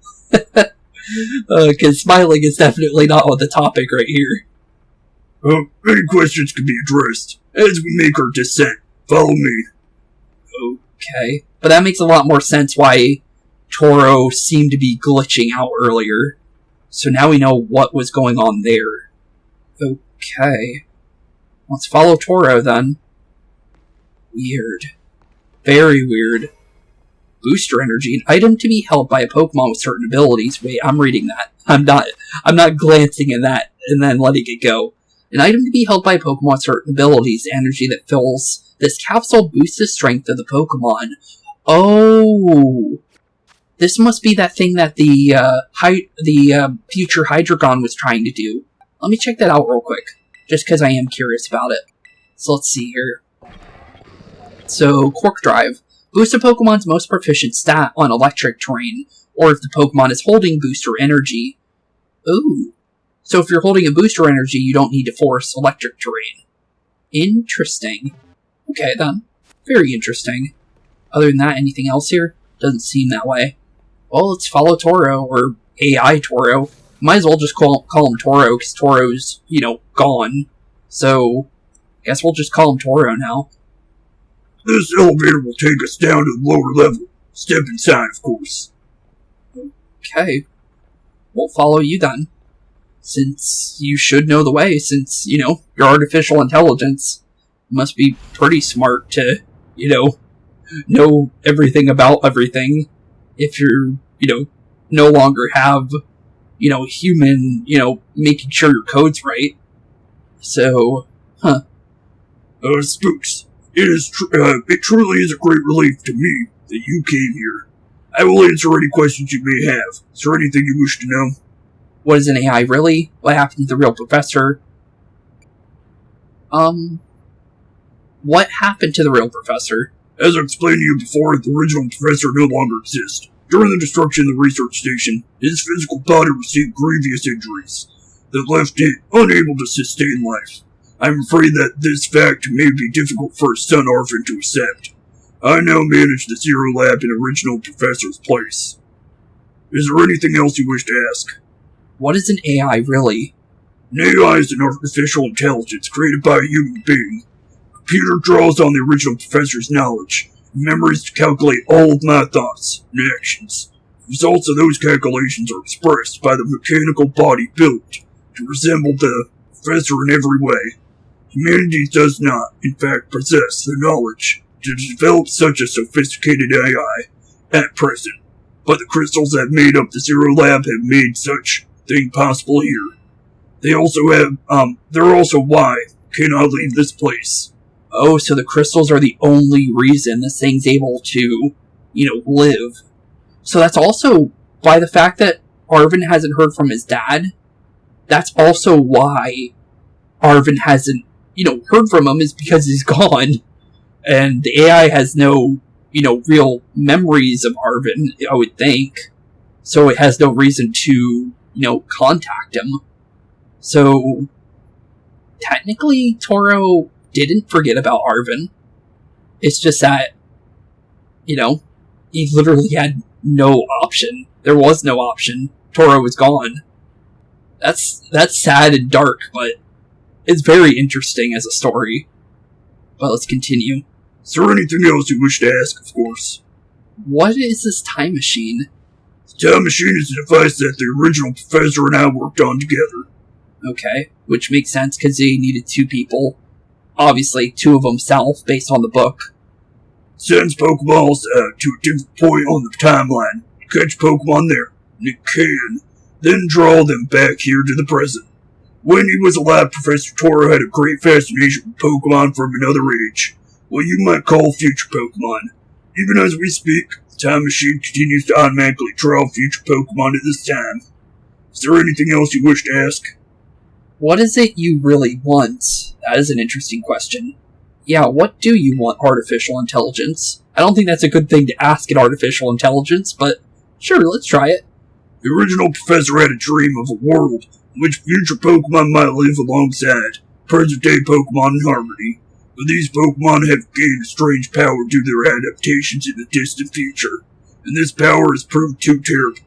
Because smiling is definitely not on the topic right here. Any questions can be addressed as we make our descent. Follow me. Okay. But that makes a lot more sense why Toro seemed to be glitching out earlier. So now we know what was going on there. Okay. Let's follow Toro then. Weird. Very weird. Booster energy, an item to be held by a Pokemon with certain abilities. Wait, I'm reading that. I'm not glancing at that and then letting it go. An item to be held by a Pokemon with certain abilities. Energy that fills this capsule boosts the strength of the Pokemon. Oh, this must be that thing that the future Hydreigon was trying to do. Let me check that out real quick, just because I am curious about it. So let's see here. So, Quark Drive. Boost a Pokemon's most proficient stat on electric terrain, or if the Pokemon is holding booster energy. Ooh. So if you're holding a booster energy, you don't need to force electric terrain. Interesting. Okay then. Very interesting. Other than that, anything else here? Doesn't seem that way. Well, let's follow Toro, or AI Toro. Might as well just call him Toro, because Toro's, gone. So, I guess we'll just call him Toro now. This elevator will take us down to the lower level. Step inside, of course. Okay. We'll follow you then. Since you should know the way, since, you're artificial intelligence. You must be pretty smart to, know everything about everything. If you're, no longer have, human, making sure your code's right. So, Spooks. It truly is a great relief to me that you came here. I will answer any questions you may have. Is there anything you wish to know? What is an AI really? What happened to the real professor? What happened to the real professor? As I explained to you before, the original professor no longer exists. During the destruction of the research station, his physical body received grievous injuries that left it unable to sustain life. I'm afraid that this fact may be difficult for his son Arven to accept. I now manage the Zero Lab in original professor's place. Is there anything else you wish to ask? What is an AI really? An AI is an artificial intelligence created by a human being. The computer draws on the original professor's knowledge and memories to calculate all of my thoughts and actions. The results of those calculations are expressed by the mechanical body built to resemble the professor in every way. Humanity does not, in fact, possess the knowledge to develop such a sophisticated AI at present, but the crystals that made up the Zero Lab have made such thing possible here. They're also why I cannot leave this place. Oh, so the crystals are the only reason this thing's able to, live. So that's also by the fact that Arven hasn't heard from his dad. that's also why Arven hasn't, heard from him, is because he's gone. And the AI has no, real memories of Arven, I would think. So it has no reason to, contact him. So, technically, Toro didn't forget about Arven. It's just that, he literally had no option. There was no option. Toro was gone. That's sad and dark, but it's very interesting as a story. But let's continue. Is there anything else you wish to ask, of course? What is this time machine? The time machine is a device that the original professor and I worked on together. Okay, which makes sense because they needed 2 people. Obviously, 2 of them self, based on the book. Sends Pokeballs to a different point on the timeline. Catch Pokemon there, and it can then draw them back here to the present. When he was alive, Professor Toro had a great fascination with Pokemon from another age, what you might call future Pokemon. Even as we speak, the time machine continues to automatically draw future Pokemon at this time. Is there anything else you wish to ask? What is it you really want? That is an interesting question. Yeah, what do you want, artificial intelligence? I don't think that's a good thing to ask an artificial intelligence, but sure, let's try it. The original professor had a dream of a world in which future Pokemon might live alongside present-day Pokemon in harmony, but these Pokemon have gained a strange power due to their adaptations in the distant future, and this power has proved too terrible.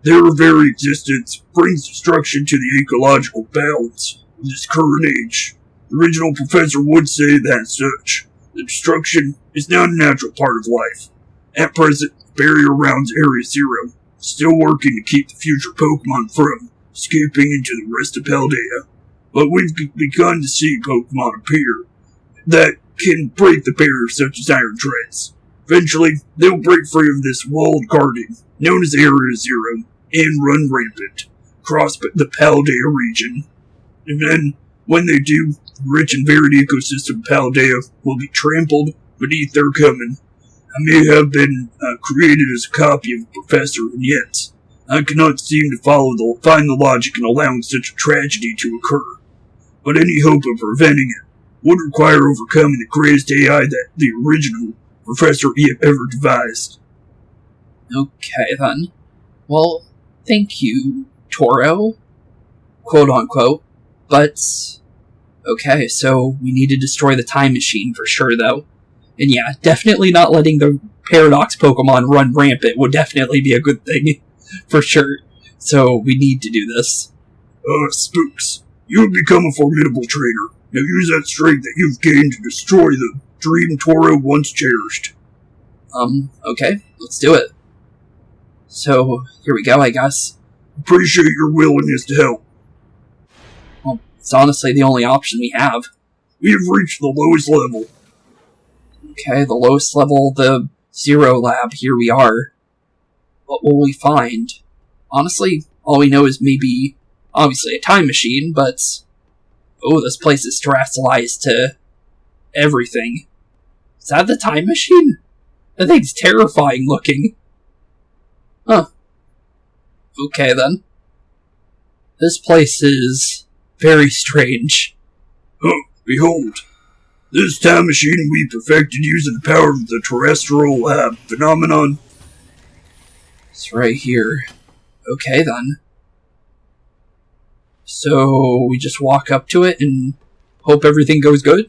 Their very existence brings destruction to the ecological balance of this current age. The original professor would say that as such, the destruction is not a natural part of life. At present, the barrier around Area Zero is still working to keep the future Pokemon from escaping into the rest of Paldea. But we've begun to see Pokemon appear that can break the barrier, such as Iron Dreads. Eventually, they'll break free of this walled garden, known as Area Zero, and run rampant across the Paldea region. And then, when they do, the rich and varied ecosystem of Paldea will be trampled beneath their coming. I may have been created as a copy of the professor, and yet I cannot seem to find the logic in allowing such a tragedy to occur. But any hope of preventing it would require overcoming the greatest AI that the original professor ever devised. Okay, then. Well, thank you, Toro. Quote unquote. But, okay, so we need to destroy the time machine for sure, though. And yeah, definitely not letting the Paradox Pokemon run rampant would definitely be a good thing. For sure. So we need to do this. Spooks, you have become a formidable trainer. Now use that strength that you've gained to destroy the dream Toro once cherished. Okay, let's do it. So, here we go, I guess. Appreciate your willingness to help. Well, it's honestly the only option we have. We have reached the lowest level. Okay, the lowest level, the Zero Lab, here we are. What will we find? Honestly, all we know is maybe, obviously, a time machine, but... oh, this place is terrestrialized to everything. Is that the time machine? That thing's terrifying looking. Huh. Okay, then. This place is very strange. Behold. This time machine we perfected using the power of the terrestrial lab phenomenon. It's right here. Okay, then. So, we just walk up to it and hope everything goes good?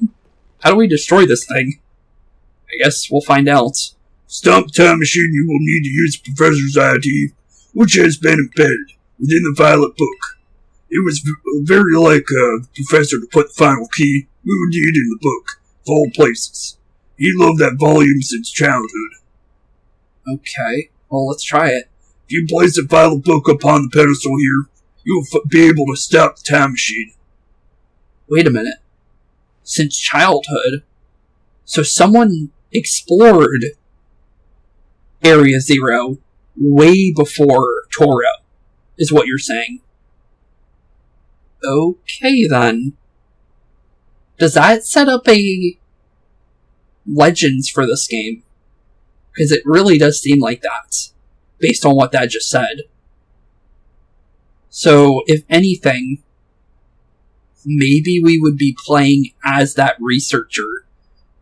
How do we destroy this thing? I guess we'll find out. Stop the time machine, you will need to use the professor's ID, which has been embedded within the Violet book. It was very like the professor to put the final key we would need in the book, of all places. He loved that volume since childhood. Okay, well, let's try it. If you place the Violet book upon the pedestal here, you will be able to stop the time machine. Wait a minute. Since childhood? So someone explored Area Zero way before Toro, is what you're saying. Okay, then. Does that set up a legends for this game? Because it really does seem like that, based on what that just said. So, if anything, maybe we would be playing as that researcher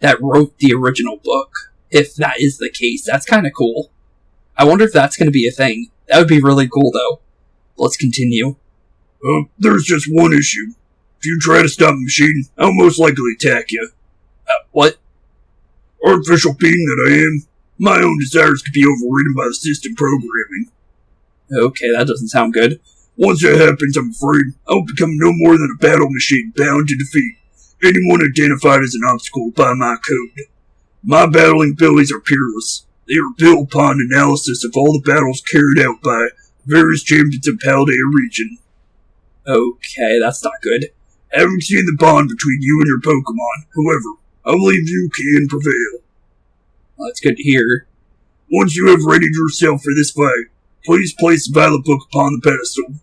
that wrote the original book. If that is the case, that's kind of cool. I wonder if that's going to be a thing. That would be really cool, though. Let's continue. There's just one issue. If you try to stop the machine, I'll most likely attack you. What? Artificial being that I am, my own desires could be overridden by the system programming. Okay, that doesn't sound good. Once that happens, I'm afraid I'll become no more than a battle machine bound to defeat anyone identified as an obstacle by my code. My battling abilities are peerless. They are built upon analysis of all the battles carried out by various champions of Paldea region. Okay, that's not good. Having seen the bond between you and your Pokemon, however, I believe you can prevail. Well, that's good to hear. Once you have readied yourself for this fight, please place the Violet Book upon the pedestal.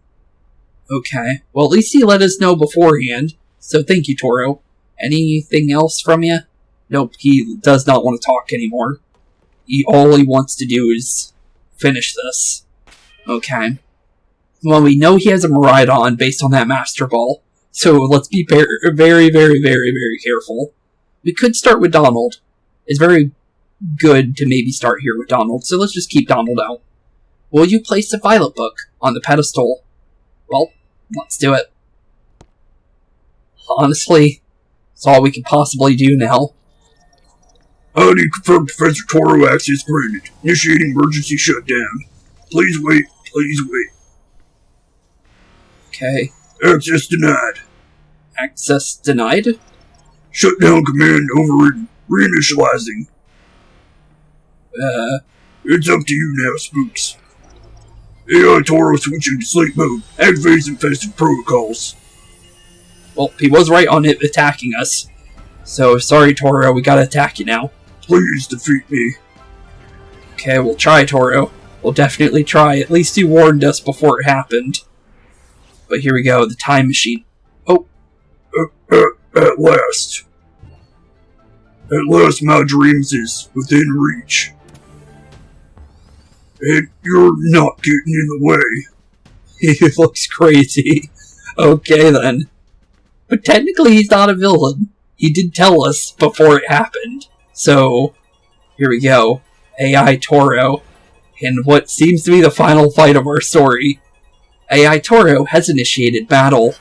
Okay. Well, at least he let us know beforehand, so thank you, Toro. Anything else from you? Nope, he does not want to talk anymore. All he wants to do is finish this. Okay. Well, we know he has a Miraidon based on that Master Ball, so let's be very, very, very, very careful. We could start with Donald. It's very good to maybe start here with Donald, so let's just keep Donald out. Will you place the Violet Book on the pedestal? Well, let's do it. Honestly, it's all we can possibly do now. I need confirmed Professor Toro access granted. Initiating emergency shutdown. Please wait, please wait. Okay. Access denied. Access denied? Shutdown command overridden. Reinitializing. It's up to you now, Spooks. AI Toro switching to sleep mode. Activates infested protocols. Well, he was right on it attacking us. So, sorry, Toro, we gotta attack you now. Please defeat me. Okay, we'll try, Toro. We'll definitely try. At least you warned us before it happened. But here we go, the time machine. Oh. At last. At last my dreams is within reach. And you're not getting in the way. He looks crazy. Okay, then. But technically he's not a villain. He did tell us before it happened. So, here we go. AI Toro. And what seems to be the final fight of our story. AI Toro has initiated battle.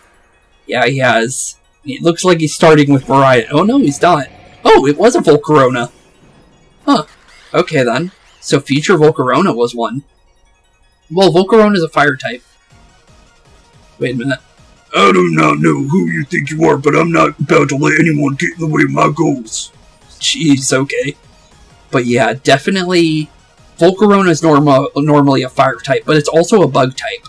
Yeah, he has. It looks like he's starting with Miraidon. Oh no, he's not. Oh, it was a Volcarona. Huh. Okay then. So future Volcarona was one. Well, Volcarona is a fire type. Wait a minute. I do not know who you think you are, but I'm not about to let anyone get in the way of my goals. Jeez, okay. But yeah, definitely Volcarona is normally a fire type, but it's also a bug type.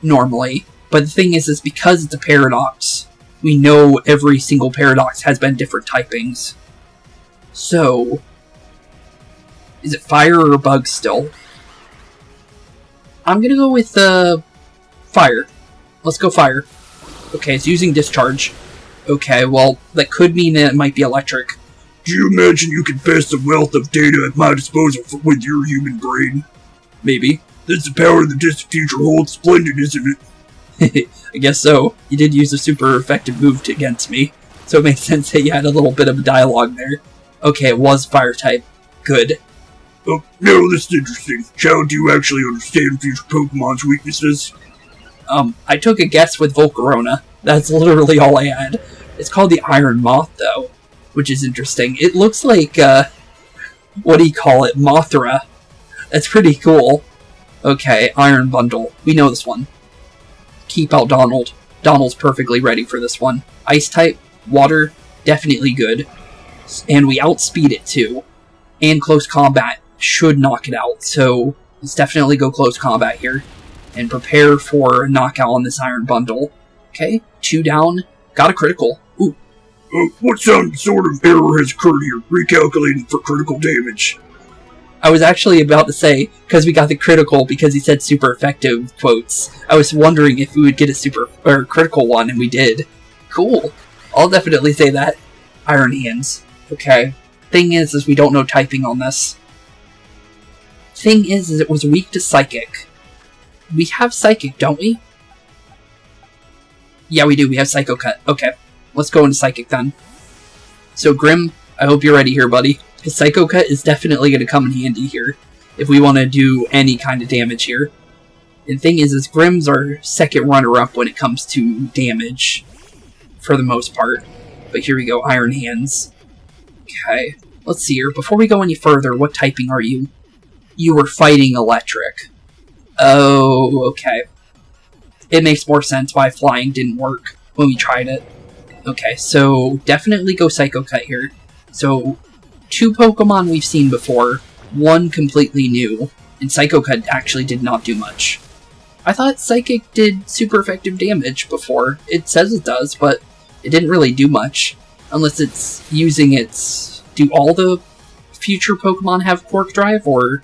Normally. But the thing is because it's a paradox, we know every single paradox has been different typings. So, is it fire or bug still? I'm gonna go with fire. Let's go fire. Okay, it's using discharge. Okay, well, that could mean that it might be electric. Do you imagine you can best the wealth of data at my disposal with your human brain? Maybe. That's the power the distant future holds. Splendid, isn't it? I guess so. You did use a super effective move against me, so it makes sense that you had a little bit of a dialogue there. Okay, it was fire type. Good. Oh, no, this is interesting. Child, do you actually understand future Pokemon's weaknesses? I took a guess with Volcarona. That's literally all I had. It's called the Iron Moth, though, which is interesting. It looks like, what do you call it? Mothra. That's pretty cool. Okay, Iron Bundle. We know this one. Keep out Donald. Donald's perfectly ready for this one. Ice type, water, definitely good. And we outspeed it, too. And close combat should knock it out, so let's definitely go close combat here. And prepare for a knockout on this Iron Bundle. Okay, 2 down. Got a critical. Ooh. What sort of error has occurred here? Recalculating for critical damage. I was actually about to say, because we got the critical because he said super effective quotes, I was wondering if we would get a super or critical one, and we did. Cool. I'll definitely say that. Iron Hands. Okay. Thing is we don't know typing on this. Thing is it was weak to Psychic. We have Psychic, don't we? Yeah, we do. We have Psycho Cut. Okay. Let's go into Psychic then. So, Grim, I hope you're ready here, buddy. Because Psycho Cut is definitely going to come in handy here. If we want to do any kind of damage here. And the thing is Grim's our second runner-up when it comes to damage. For the most part. But here we go. Iron Hands. Okay. Let's see here. Before we go any further, what typing are you? You were fighting electric. Oh, okay. It makes more sense why flying didn't work when we tried it. Okay, so definitely go Psycho Cut here. So, 2 Pokemon we've seen before, 1 completely new, and Psycho Cut actually did not do much. I thought Psychic did super effective damage before. It says it does, but it didn't really do much. Unless it's using its... Do all the future Pokemon have Quark Drive, or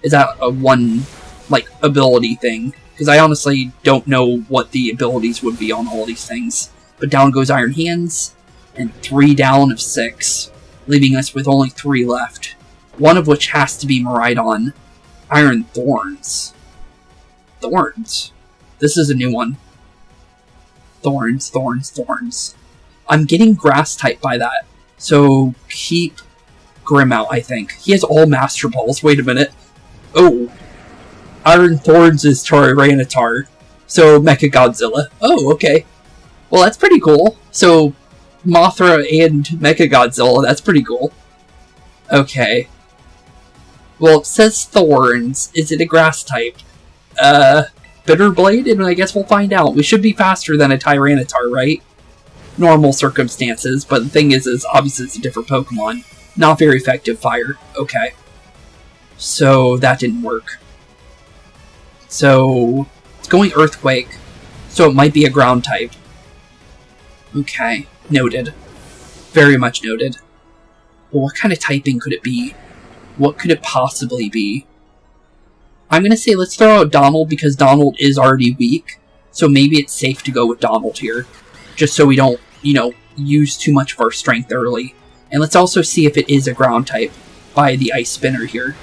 is that a one, like, ability thing? Because I honestly don't know what the abilities would be on all these things. But down goes Iron Hands, and 3 down of 6, leaving us with only 3 left. One of which has to be Miraidon. Iron Thorns. Thorns. This is a new one. Thorns, Thorns, Thorns. I'm getting Grass type by that. So keep Grim out, I think. He has all Master Balls. Wait a minute. Oh. Iron Thorns is Tyranitar. So Mechagodzilla. Oh, okay. Well, that's pretty cool. So, Mothra and Mechagodzilla, that's pretty cool. Okay. Well, it says Thorns. Is it a Grass type? Bitterblade? And I guess we'll find out. We should be faster than a Tyranitar, right? Normal circumstances, but the thing is obviously it's a different Pokemon. Not very effective fire. Okay. So, that didn't work. So, it's going Earthquake. So it might be a ground type. Okay, noted. Very much noted. Well, what kind of typing could it be? What could it possibly be? I'm gonna say let's throw out Donald because Donald is already weak. So maybe it's safe to go with Donald here. Just so we don't, you know, use too much of our strength early. And let's also see if it is a ground type by the Ice Spinner here.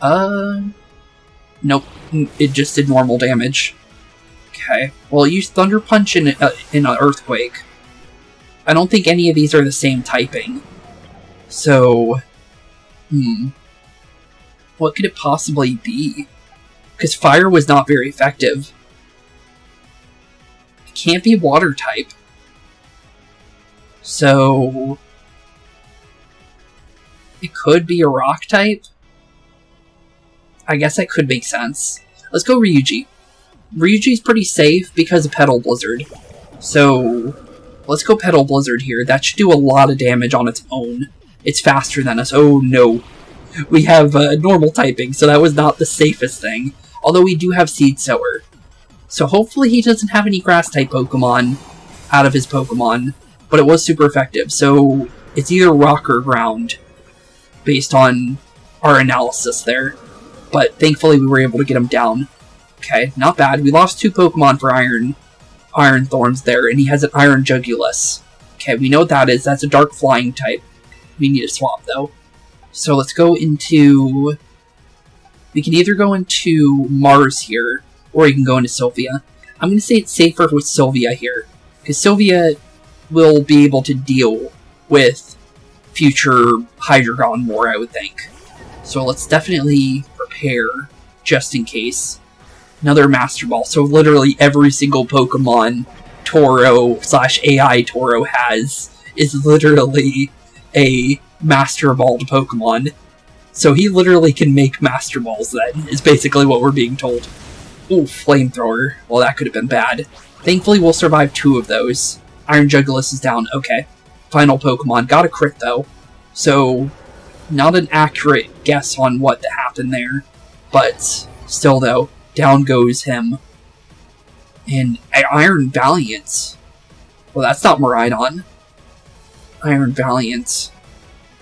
Nope. It just did normal damage. Okay. Well, it used Thunder Punch in an Earthquake. I don't think any of these are the same typing. So... What could it possibly be? Because Fire was not very effective. It can't be Water type. So... It could be a Rock type? I guess that could make sense. Let's go Ryuji. Ryuji's pretty safe because of Petal Blizzard. So, let's go Petal Blizzard here. That should do a lot of damage on its own. It's faster than us. Oh no. We have normal typing, so that was not the safest thing. Although we do have Seed Sower. So hopefully he doesn't have any Grass-type Pokemon out of his Pokemon. But it was super effective, so it's either Rock or Ground. Based on our analysis there. But thankfully we were able to get him down. Okay, not bad. We lost 2 Pokemon for Iron Thorns there, and he has an Iron Jugulis. Okay, we know what that is. That's a Dark Flying type. We need a swap, though. So let's go into... We can either go into Mars here, or you can go into Sylvia. I'm going to say it's safer with Sylvia here, because Sylvia will be able to deal with future Hydreigon more, I would think. So let's definitely prepare, just in case. Another Master Ball. So literally every single Pokemon Toro/AI Toro has is literally a Master Ball to Pokemon. So he literally can make Master Balls then, is basically what we're being told. Ooh, Flamethrower. Well, that could have been bad. Thankfully, we'll survive 2 of those. Iron Jugulis is down. Okay. Final Pokemon. Got a crit, though. So, not an accurate guess on what happened there. But, still, though, down goes him. And Iron Valiant. Well, that's not Miraidon. Iron Valiant.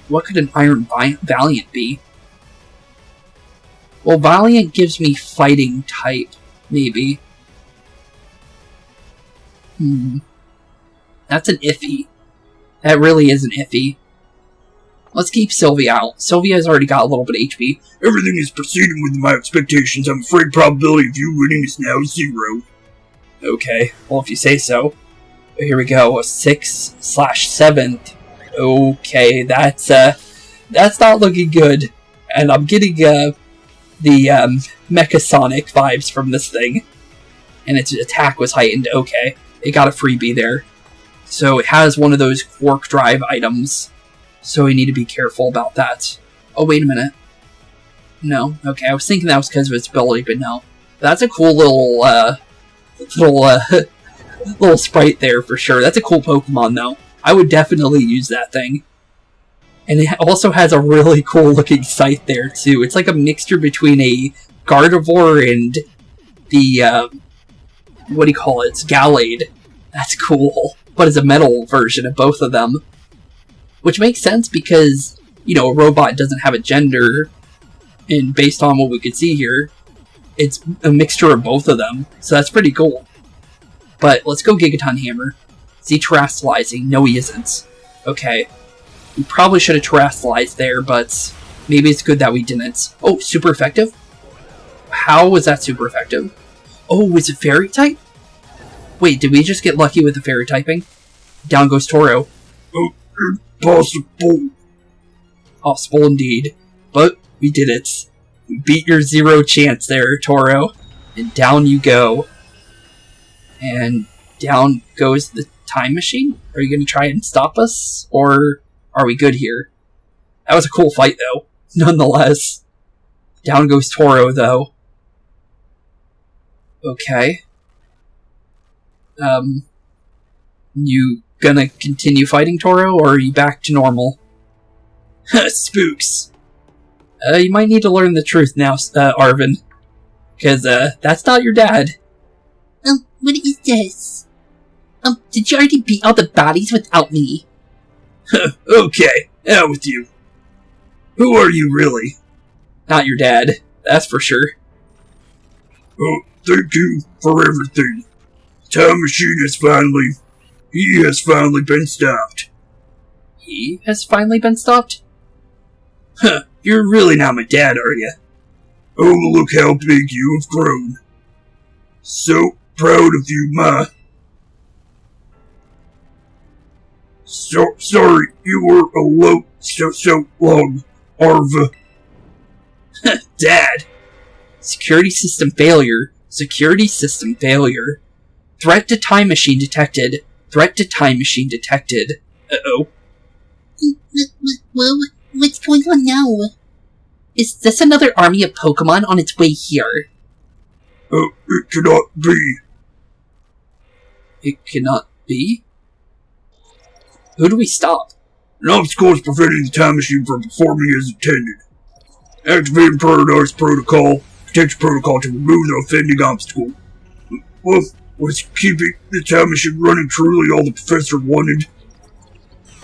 What could an Iron Valiant be? Well, Valiant gives me fighting type, maybe. That's an iffy. That really is an iffy. Let's keep Sylvia out. Sylvia's already got a little bit of HP. Everything is proceeding with my expectations. I'm afraid probability of you winning is now 0. Okay, well, if you say so. Here we go, a 6/7th. Okay, that's not looking good. And I'm getting, the, Mechasonic vibes from this thing. And its attack was heightened. Okay, it got a freebie there. So it has one of those Quark Drive items. So we need to be careful about that. Oh, wait a minute. No, okay, I was thinking that was because of its ability, but no. That's a cool little, little sprite there for sure. That's a cool Pokemon, though. I would definitely use that thing. And it also has a really cool looking sight there, too. It's like a mixture between a Gardevoir and the, what do you call it? It's Gallade. That's cool. But it's a metal version of both of them. Which makes sense because, you know, a robot doesn't have a gender. And based on what we could see here, it's a mixture of both of them. So that's pretty cool. But let's go Gigaton Hammer. Is he terastallizing? No, he isn't. Okay. We probably should have terastallized there, but maybe it's good that we didn't. Oh, super effective? How was that super effective? Oh, was it fairy type? Wait, did we just get lucky with the fairy typing? Down goes Toro. Oh, impossible. Possible indeed. But we did it. We beat your 0 chance there, Toro. And down you go. And down goes the time machine? Are you going to try and stop us? Or are we good here? That was a cool fight, though. Nonetheless. Down goes Toro, though. Okay. You gonna continue fighting Toro, or are you back to normal? Spooks! You might need to learn the truth now, Arven. Because, that's not your dad. What is this? Did you already beat all the baddies without me? Okay, out with you. Who are you really? Not your dad, that's for sure. Oh, thank you for everything. Time machine he has finally been stopped. He has finally been stopped? Huh, you're really not my dad, are you? Oh, look how big you have grown. So proud of you, Ma. Sorry you were alone so long, Arva. Dad! Security system failure. Security system failure. Threat to time machine detected. Threat to time machine detected. Uh-oh. What's going on now? Is this another army of Pokemon on its way here? It cannot be. It cannot be? Who do we stop? An obstacle is preventing the time machine from performing as intended. Activating Paradise Protocol. Protection Protocol to remove the offending obstacle. Was keeping the time machine running truly all the professor wanted?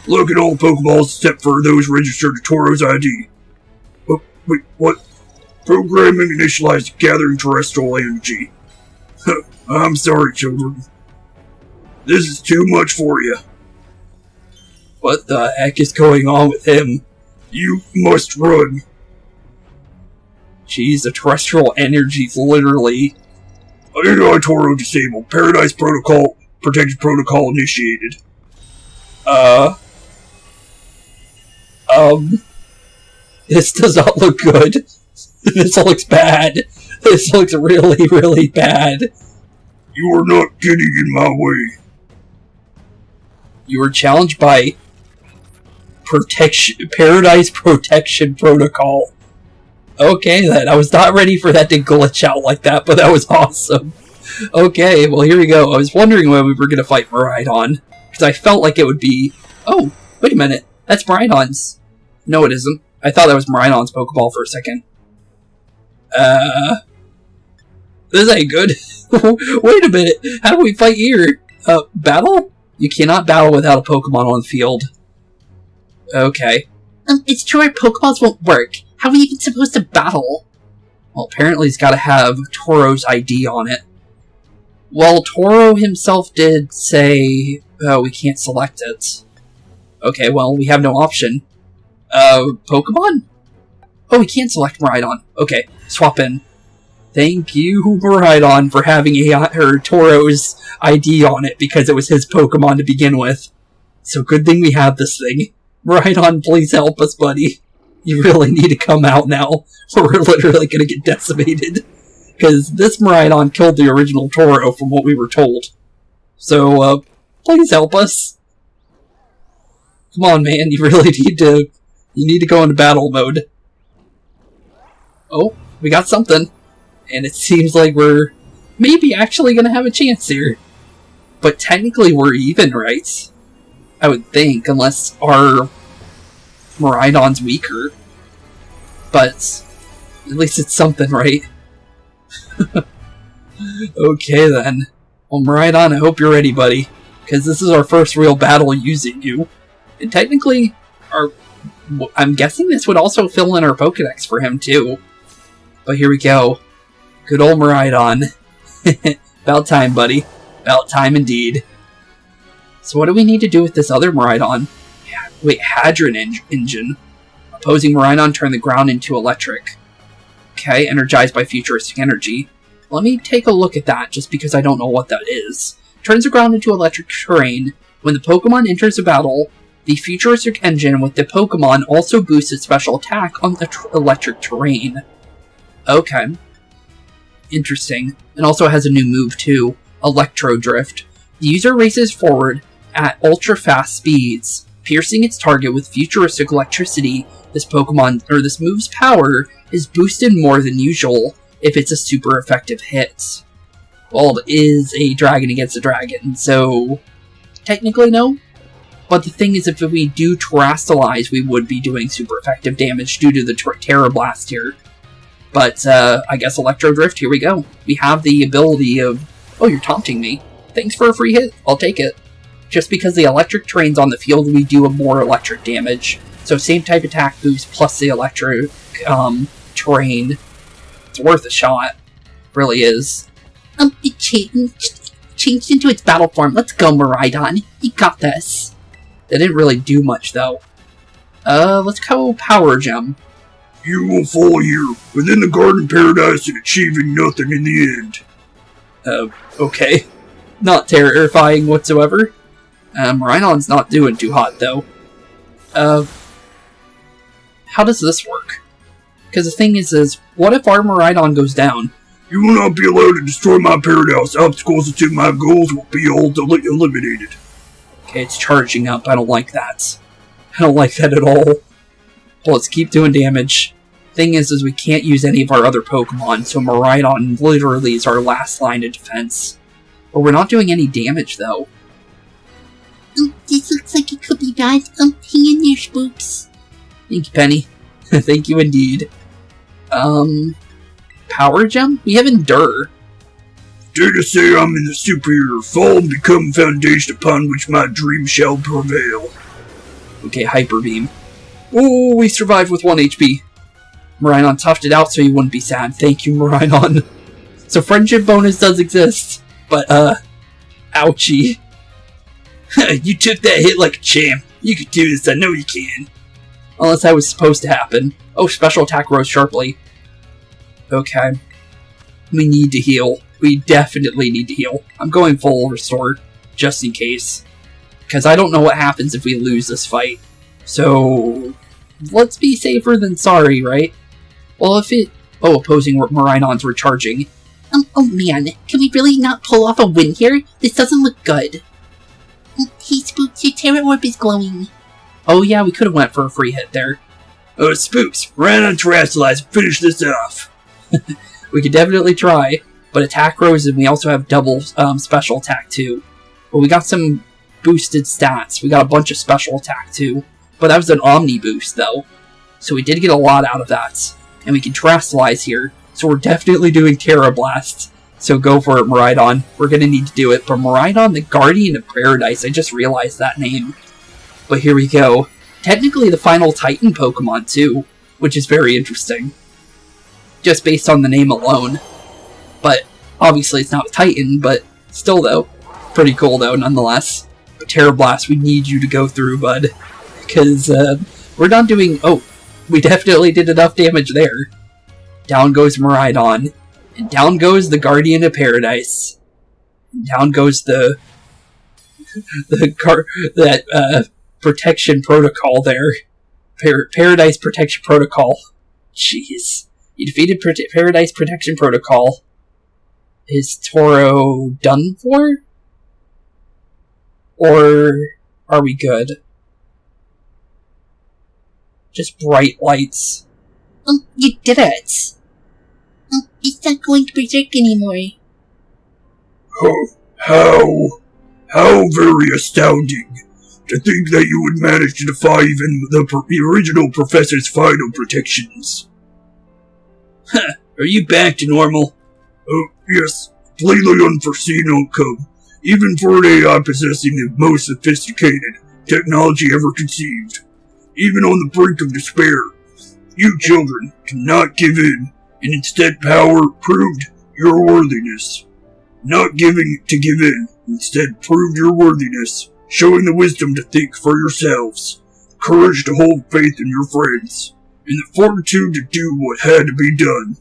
Look at all the Pokeballs except for those registered to Toro's ID. Wait, what? Programming initialized gathering terrestrial energy. I'm sorry, children. This is too much for you. What the heck is going on with him? You must run. Jeez, the terrestrial energy's literally... Toro disabled. Paradise Protocol, Protection Protocol initiated. This does not look good. This looks bad. This looks really, really bad. You are not getting in my way. You were challenged by Paradise Protection Protocol. Okay, then. I was not ready for that to glitch out like that, but that was awesome. Okay, well, here we go. I was wondering when we were going to fight Miraidon, because I felt like it would be... Oh, wait a minute. That's Miraidon's. No, it isn't. I thought that was Miraidon's Pokeball for a second. This ain't good. Wait a minute. How do we fight here? Battle? You cannot battle without a Pokemon on the field. Okay. It's true our Pokeballs won't work. How are we even supposed to battle? Well, apparently he's got to have Toro's ID on it. Well, Toro himself did say, we can't select it. Okay, well, we have no option. Pokemon? Oh, we can't select Miraidon. Okay, swap in. Thank you, Miraidon, for having Toro's ID on it, because it was his Pokemon to begin with. So good thing we have this thing. Miraidon, please help us, buddy. You really need to come out now, or we're literally gonna get decimated. Because this Miraidon killed the original Toro, from what we were told. So, please help us. Come on, man, you really need to... You need to go into battle mode. Oh, we got something. And it seems like we're maybe actually going to have a chance here. But technically we're even, right? I would think, unless our Miraidon's weaker. But at least it's something, right? Okay then. Well, Miraidon, I hope you're ready, buddy. Because this is our first real battle using you. And technically, I'm guessing this would also fill in our Pokedex for him, too. But here we go. Good old Miraidon. About time, buddy. About time indeed. So what do we need to do with this other Miraidon? Wait, Hadron Engine. Opposing Miraidon turn the ground into electric. Okay, energized by futuristic energy. Let me take a look at that, just because I don't know what that is. Turns the ground into electric terrain. When the Pokemon enters a battle, the futuristic engine with the Pokemon also boosts its special attack on the electric terrain. Okay. Interesting. It also has a new move too, Electro Drift. The user races forward at ultra-fast speeds, piercing its target with futuristic electricity. This move's power is boosted more than usual if it's a super effective hit. Well, it is a dragon against a dragon, so technically no. But the thing is, if we do Terastallize, we would be doing super effective damage due to the Terra Blast here. But, I guess Electro Drift, here we go. We have the ability of... Oh, you're taunting me. Thanks for a free hit. I'll take it. Just because the electric terrain's on the field, we do more electric damage. So same type attack boost plus the electric terrain. It's worth a shot. Really is. It changed into its battle form. Let's go, Miraidon. You got this. They didn't really do much, though. Let's go Power Gem. You will fall here, within the Garden Paradise and achieving nothing in the end. Okay. Not terrifying whatsoever. Miraidon's not doing too hot, though. How does this work? Because the thing is, what if our Miraidon goes down? You will not be allowed to destroy my paradise. Obstacles to my goals will be all eliminated. Okay, it's charging up. I don't like that. I don't like that at all. Well, let's keep doing damage. Thing is we can't use any of our other Pokemon, so Miraidon literally is our last line of defense. But we're not doing any damage, though. This looks like it could be bad. Hang in there, Spooks. Thank you, Penny. Thank you indeed. Power Gem? We have Endure. Dare to say I'm in the superior fall and become foundation upon which my dream shall prevail. Okay, Hyper Beam. Oh, we survived with 1 HP. Miraidon toughed it out so you wouldn't be sad. Thank you, Miraidon. So friendship bonus does exist, but, ouchie. You took that hit like a champ. You can do this, I know you can. Unless that was supposed to happen. Oh, special attack rose sharply. Okay. We need to heal. We definitely need to heal. I'm going full restore, just in case. Because I don't know what happens if we lose this fight. So, let's be safer than sorry, right? Well, if it... Oh, opposing Miraidon's recharging. Oh man, can we really not pull off a win here? This doesn't look good. Hey Spooks, your Terra Orb is glowing. Oh yeah, we could have went for a free hit there. Oh, Spooks, run on Terastallize and finish this off. We could definitely try, but attack rose and we also have double special attack too. But we got some boosted stats. We got a bunch of special attack too. But that was an Omni boost though. So we did get a lot out of that. And we can Terastallize here. So we're definitely doing Terra Blast. So go for it, Miraidon. We're gonna need to do it. But Miraidon, the Guardian of Paradise, I just realized that name. But here we go. Technically the final Titan Pokemon too, which is very interesting. Just based on the name alone. But obviously it's not a Titan, but still though. Pretty cool though, nonetheless. But Terra Blast, we need you to go through, bud. Because we're not doing... Oh, we definitely did enough damage there. Down goes Miraidon. And down goes the Guardian of Paradise. And down goes the protection protocol there. Paradise Protection Protocol. Jeez. You defeated Paradise Protection Protocol. Is Toro done for? Or are we good? Just bright lights. You did it! It's not going to berserk anymore. How very astounding. To think that you would manage to defy even the original professor's final protections. Are you back to normal? Oh, yes. Completely unforeseen outcome. Even for an AI possessing the most sophisticated technology ever conceived. Even on the brink of despair. You children cannot give in, and instead power proved your worthiness. Not giving to give in, instead proved your worthiness, showing the wisdom to think for yourselves, courage to hold faith in your friends, and the fortitude to do what had to be done.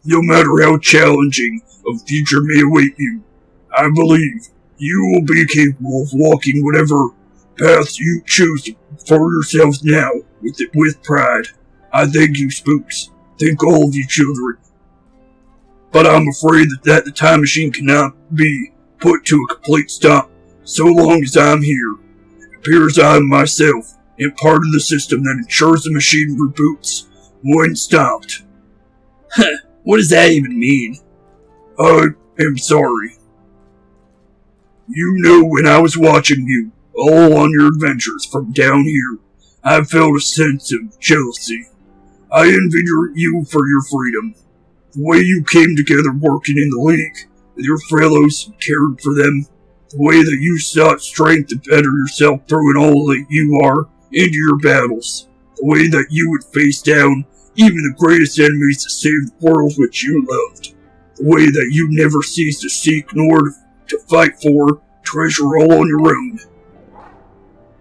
No matter how challenging a future may await you, I believe you will be capable of walking whatever path you choose for yourselves now with pride. I thank you, Spooks. Thank all of you children. But I'm afraid that the time machine cannot be put to a complete stop so long as I'm here. It appears I myself am part of the system that ensures the machine reboots when stopped. What does that even mean? I am sorry. You know, when I was watching you, all on your adventures from down here, I felt a sense of jealousy. I envied you for your freedom. The way you came together working in the League with your fellows and cared for them. The way that you sought strength to better yourself throwing all that you are into your battles. The way that you would face down even the greatest enemies to save the world which you loved. The way that you never ceased to seek nor to fight for treasure all on your own.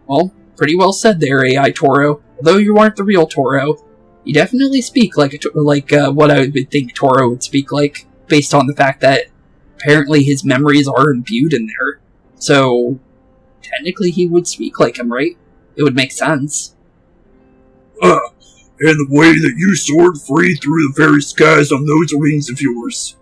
Well, pretty well said there, AI Toro. Although you aren't the real Toro, you definitely speak like what I would think Toro would speak like, based on the fact that apparently his memories are imbued in there. So, technically he would speak like him, right? It would make sense. And the way that you soared free through the very skies on those wings of yours.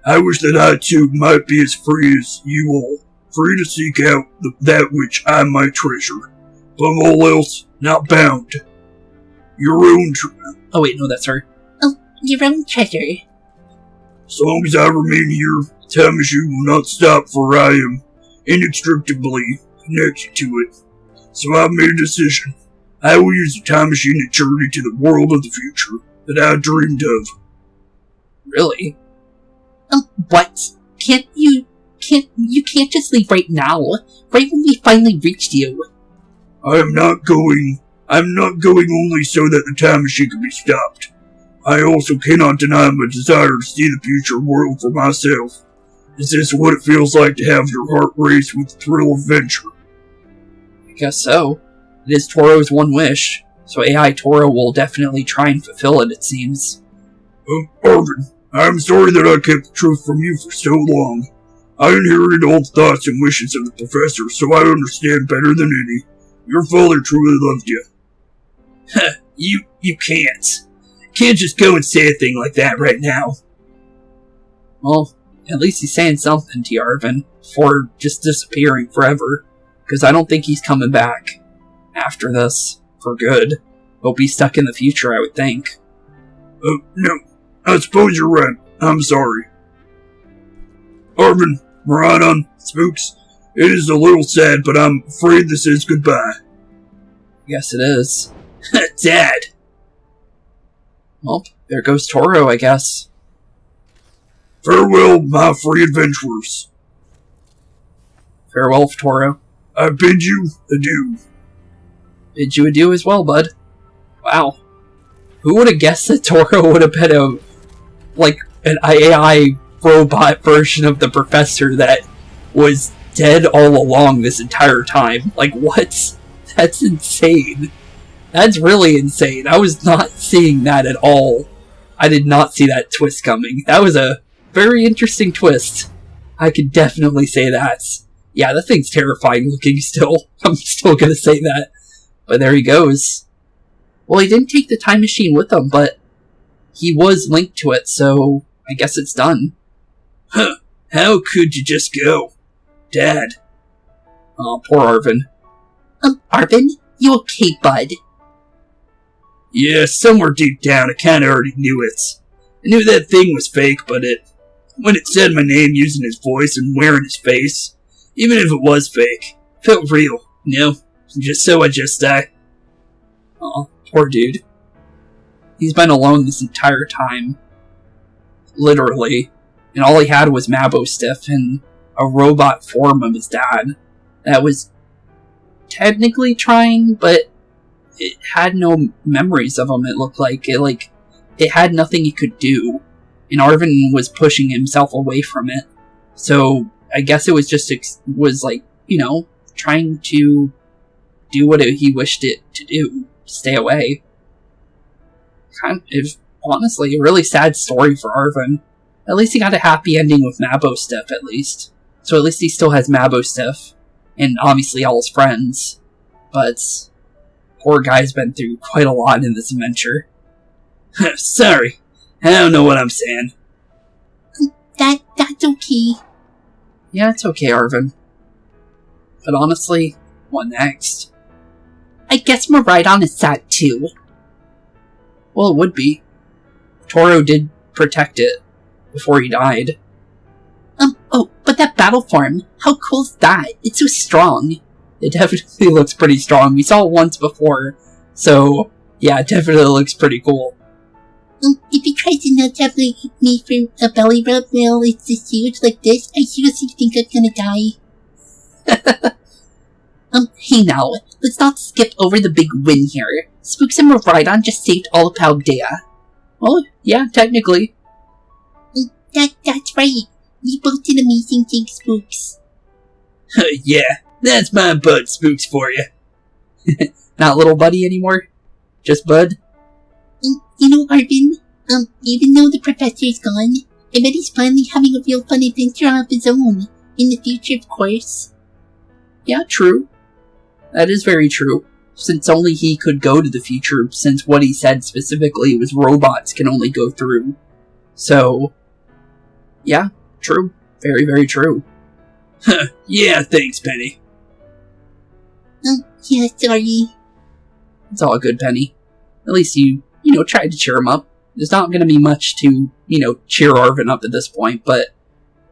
I wish that I too might be as free as you all, free to seek out that which I might treasure, above all else, not bound. Your own Oh wait, no, that's her. Oh, your own treasure. As long as I remain here, the time machine will not stop, for I am inextricably connected to it. So I've made a decision. I will use the time machine to journey to the world of the future that I dreamed of. Really? What? You can't just leave right now, right when we finally reached you. I'm not going only so that the time machine can be stopped. I also cannot deny my desire to see the future world for myself. Is this what it feels like to have your heart race with the thrill of adventure? I guess so. It is Toro's one wish, so AI Toro will definitely try and fulfill it, it seems. Arven, I'm sorry that I kept the truth from you for so long. I inherited all the thoughts and wishes of the professor, so I understand better than any. Your father truly loved you. You can't. Can't just go and say a thing like that right now. Well, at least he's saying something to you, Arven, before just disappearing forever. Because I don't think he's coming back after this for good. He'll be stuck in the future, I would think. No. I suppose you're right. I'm sorry. Arven, Miradon, Spooks, it is a little sad, but I'm afraid this is goodbye. Yes, it is. Dad! Well, there goes Toro, I guess. Farewell, my free adventurers. Farewell, Toro. I bid you adieu. Bid you adieu as well, bud. Wow. Who would have guessed that Toro would have been an AI robot version of the professor that was dead all along this entire time? Like, what? That's insane. That's really insane. I was not seeing that at all. I did not see that twist coming. That was a very interesting twist. I could definitely say that. Yeah, that thing's terrifying looking still. I'm still gonna say that. But there he goes. Well, he didn't take the time machine with him, but he was linked to it, so I guess it's done. Huh. How could you just go? Dad. Oh, poor Arven. Arven? You okay, bud? Yeah, somewhere deep down I kinda already knew it. I knew that thing was fake, but when it said my name using his voice and wearing his face, even if it was fake, it felt real, you know? Just so I just die. Oh, poor dude. He's been alone this entire time. Literally. And all he had was Mabostiff and a robot form of his dad. That was technically trying, but it had no memories of him, it looked like. It had nothing he could do. And Arven was pushing himself away from it. So, I guess it was just, trying to do what he wished it to do. Stay away. Honestly, a really sad story for Arven. At least he got a happy ending with Mabostiff, at least. So at least he still has Mabostiff. And obviously all his friends. But poor guy's been through quite a lot in this adventure. Sorry, I don't know what I'm saying. That's okay. Yeah, it's okay, Arven. But honestly, what next? I guess Miradon is sad too. Well, it would be. Toro did protect it before he died. Oh, but that battle form, how cool is that? It's so strong. It definitely looks pretty strong. We saw it once before, so yeah, it definitely looks pretty cool. If he tries to nudge up me for a belly rub, well, it's just huge like this, I seriously think I'm gonna die. Hey now, let's not skip over the big win here. Spooks and Miraidon just saved all of Paldea. Well, yeah, technically. That's right. You both did amazing things, Spooks. Yeah, that's my bud, Spooks, for you. Not little buddy anymore? Just bud? You know, Arven, even though the professor is gone, I bet he's finally having a real fun adventure of his own. In the future, of course. Yeah, true. That is very true. Since only he could go to the future, since what he said specifically was robots can only go through. So, yeah, true. Very, very true. Yeah, thanks, Penny. Yeah, sorry. It's all good, Penny. At least you tried to cheer him up. There's not going to be much to, cheer Arven up at this point, but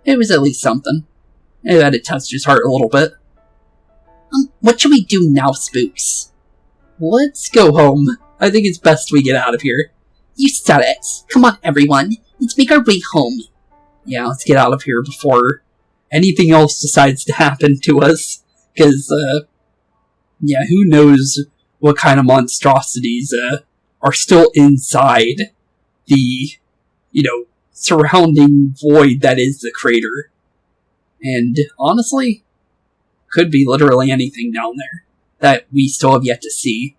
it was at least something. Maybe that it touched his heart a little bit. What should we do now, Spooks? Let's go home. I think it's best we get out of here. You said it. Come on, everyone. Let's make our way home. Yeah, let's get out of here before anything else decides to happen to us. Because, who knows what kind of monstrosities, are still inside the, surrounding void that is the crater. And, honestly, could be literally anything down there that we still have yet to see.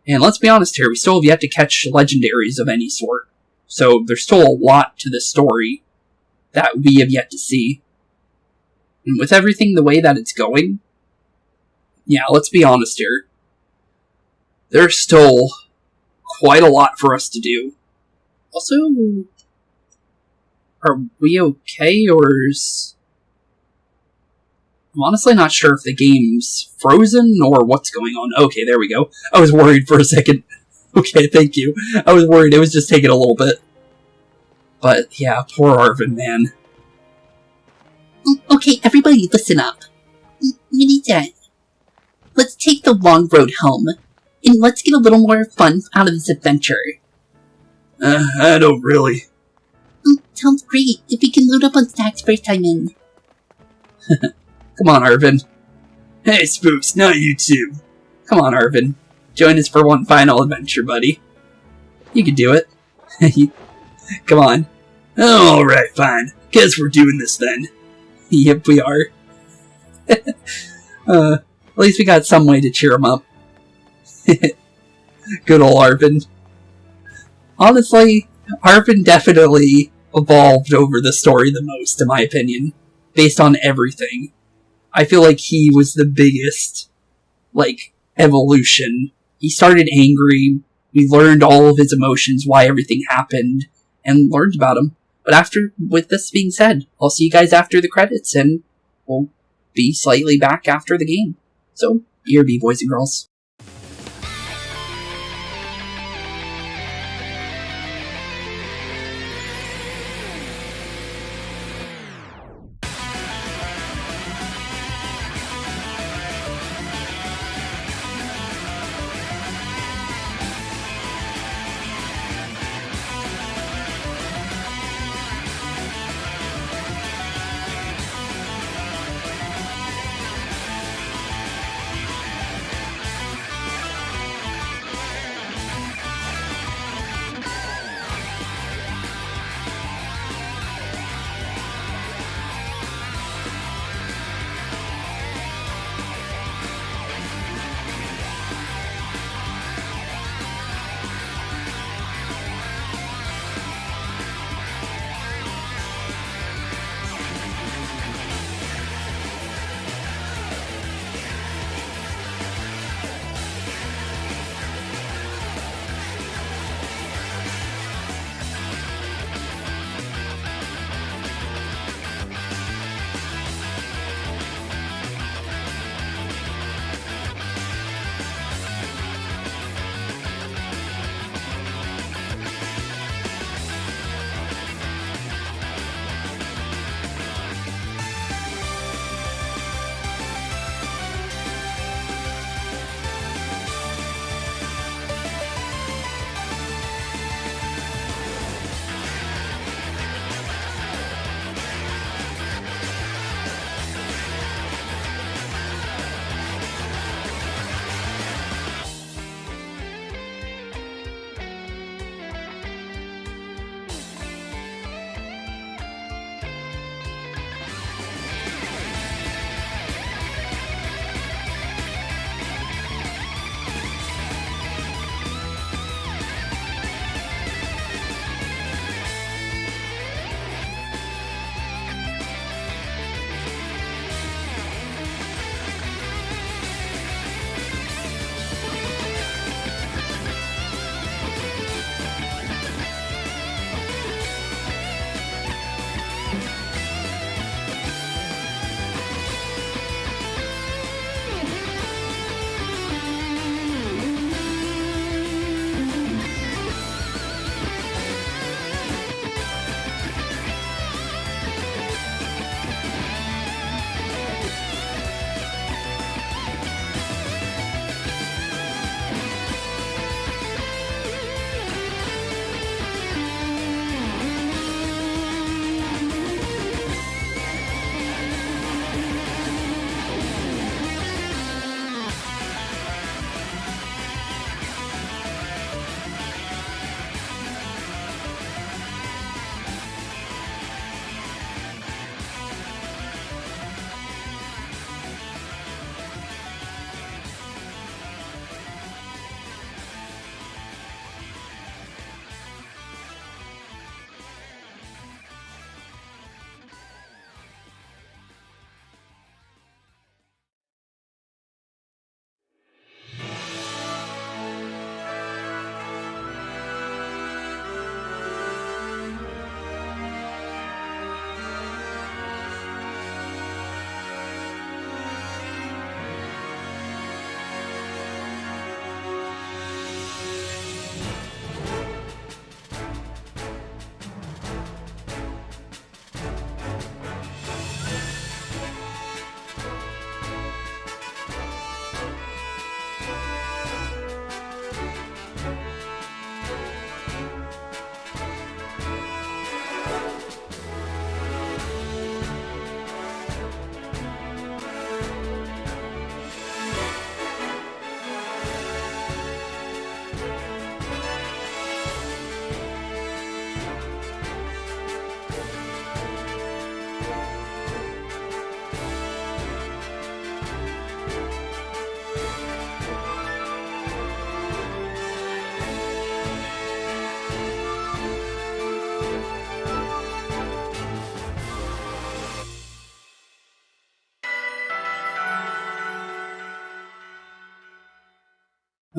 And let's be honest here, we still have yet to catch legendaries of any sort. So there's still a lot to this story that we have yet to see. And with everything the way that it's going, yeah, let's be honest here. There's still quite a lot for us to do. Also, are we okay, or is... I'm honestly not sure if the game's frozen or what's going on. Okay, there we go. I was worried for a second. Okay, thank you. I was worried it was just taking a little bit. But yeah, poor Arven, man. Okay, everybody listen up. Let's take the long road home, and let's get a little more fun out of this adventure. I don't really. Sounds great. If we can load up on snacks first time in. Come on, Arven. Hey, Spooks, not you too. Come on, Arven. Join us for one final adventure, buddy. You can do it. Come on. Oh, alright, fine. Guess we're doing this then. Yep, we are. At least we got some way to cheer him up. Good old Arven. Honestly, Arven definitely evolved over the story the most, in my opinion, based on everything. I feel like he was the biggest, evolution. He started angry, we learned all of his emotions, why everything happened, and learned about him. But with this being said, I'll see you guys after the credits, and we'll be slightly back after the game. So, BRB, boys and girls.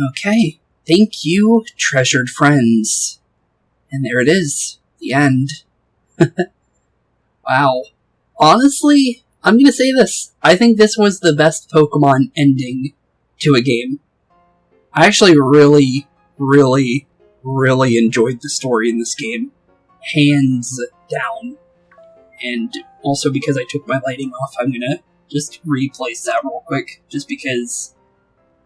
Okay, thank you, treasured friends. And there it is, the end. Wow. Honestly, I'm gonna say this. I think this was the best Pokemon ending to a game. I actually really, really, really enjoyed the story in this game. Hands down. And also because I took my lighting off, I'm gonna just replace that real quick, just because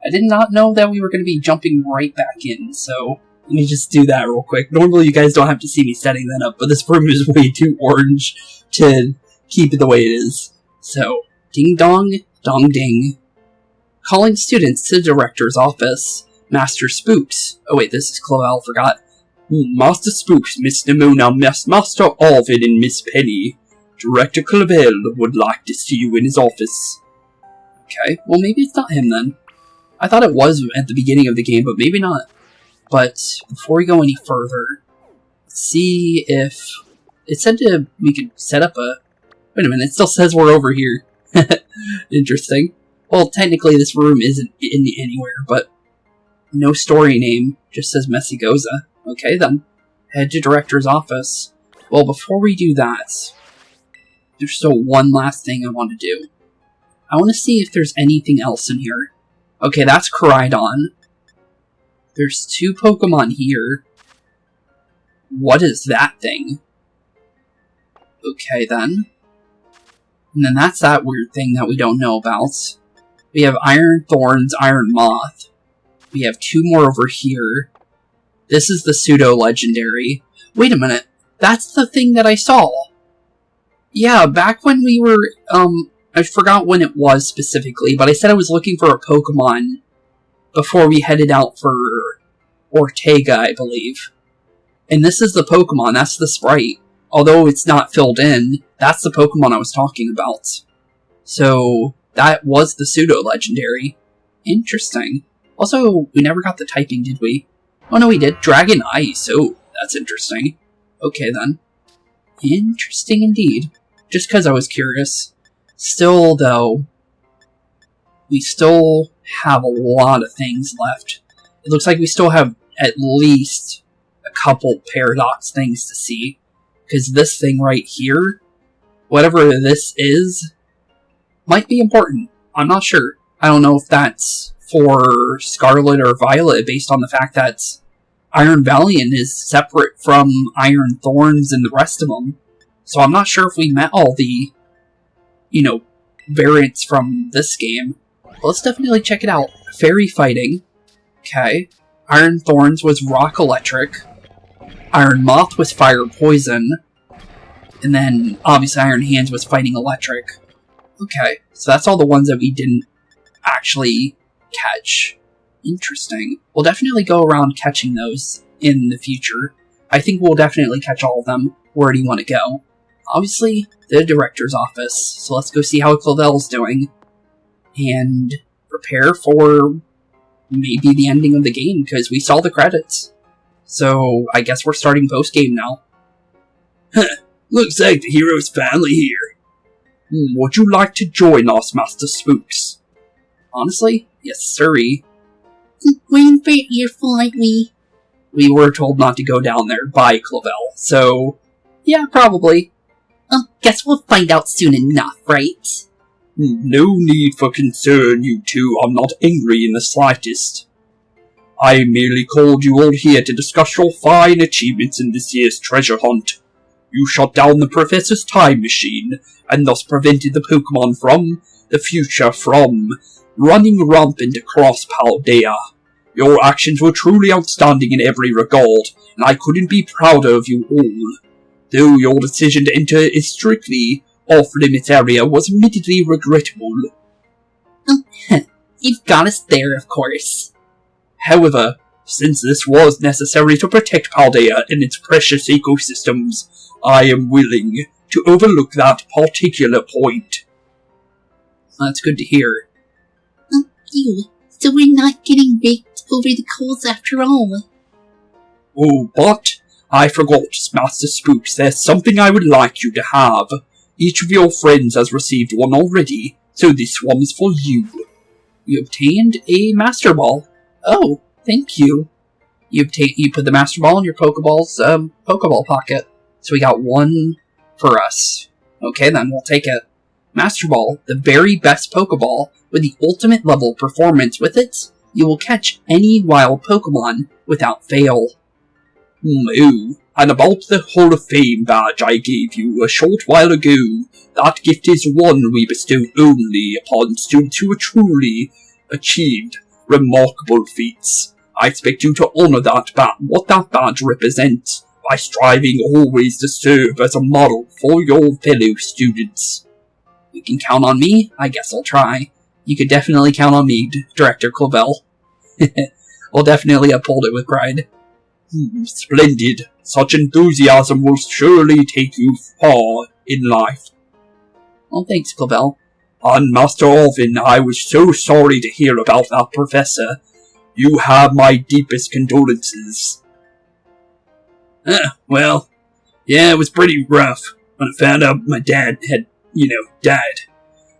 I did not know that we were gonna be jumping right back in, so let me just do that real quick. Normally you guys don't have to see me setting that up, but this room is way too orange to keep it the way it is. So, ding dong, dong ding. Calling students to the director's office. Master Spooks. Oh wait, this is Clavell, forgot. Master Spooks, Miss Nemona, Master Arven, and Miss Penny. Director Clavell would like to see you in his office. Okay, well maybe it's not him then. I thought it was at the beginning of the game, but maybe not. But before we go any further, let's see if... It said we could set up a... Wait a minute, it still says we're over here. Interesting. Well, technically this room isn't anywhere, but no story name, just says Messigoza. Okay then, head to director's office. Well, before we do that, there's still one last thing I want to do. I want to see if there's anything else in here. Okay, that's Koraidon. There's 2 Pokemon here. What is that thing? Okay then. And then that's that weird thing that we don't know about. We have Iron Thorns, Iron Moth. We have 2 more over here. This is the pseudo-legendary. Wait a minute. That's the thing that I saw. Yeah, back when we were, I forgot when it was specifically, but I said I was looking for a Pokemon before we headed out for Ortega, I believe. And this is the Pokemon, that's the sprite. Although it's not filled in, that's the Pokemon I was talking about. So, that was the pseudo-legendary. Interesting. Also, we never got the typing, did we? Oh no, we did. Dragon Ice. Oh, that's interesting. Okay, then. Interesting indeed. Just because I was curious. Still, though, we still have a lot of things left. It looks like we still have at least a couple Paradox things to see. Because this thing right here, whatever this is, might be important. I'm not sure. I don't know if that's for Scarlet or Violet based on the fact that Iron Valiant is separate from Iron Thorns and the rest of them. So I'm not sure if we met all the, variants from this game. But let's definitely check it out. Fairy Fighting. Okay. Iron Thorns was Rock Electric. Iron Moth was Fire Poison. And then, obviously, Iron Hands was Fighting Electric. Okay, so that's all the ones that we didn't actually catch. Interesting. We'll definitely go around catching those in the future. I think we'll definitely catch all of them. Where do you want to go? Obviously, the director's office. So let's go see how Clavell's doing. And prepare for maybe the ending of the game, because we saw the credits. So, I guess we're starting post-game now. Looks like the hero's finally here. Would you like to join us, Master Spooks? Honestly, yes sirree. Waiting for your earful like me. We were told not to go down there by Clavell, so yeah, probably. Guess we'll find out soon enough, right? No need for concern, you two. I'm not angry in the slightest. I merely called you all here to discuss your fine achievements in this year's treasure hunt. You shut down the Professor's time machine, and thus prevented the Pokémon from the future from running rampant across Paldea. Your actions were truly outstanding in every regard, and I couldn't be prouder of you all. Though your decision to enter a strictly off-limits area was admittedly regrettable. You've got us there, of course. However, since this was necessary to protect Paldea and its precious ecosystems, I am willing to overlook that particular point. That's good to hear. So we're not getting raked over the coals after all. Oh, but I forgot, Master Spooks, there's something I would like you to have. Each of your friends has received one already, so this one is for you. You obtained a Master Ball. Oh, thank you. You put the Master Ball in your Pokeball's Pokeball pocket. So we got one for us. Okay, then we'll take it. Master Ball, the very best Pokeball with the ultimate level performance. With it, you will catch any wild Pokemon without fail. Ooh, and about the Hall of Fame badge I gave you a short while ago, that gift is one we bestow only upon students who have truly achieved remarkable feats. I expect you to honor what that badge represents by striving always to serve as a model for your fellow students. You can count on me. I guess I'll try. You could definitely count on me, Director Clavell. We'll definitely uphold it with pride. Splendid. Such enthusiasm will surely take you far in life. Well, thanks, Clavell. And Master Arven, I was so sorry to hear about that professor. You have my deepest condolences. Well, yeah, it was pretty rough when I found out my dad had, died.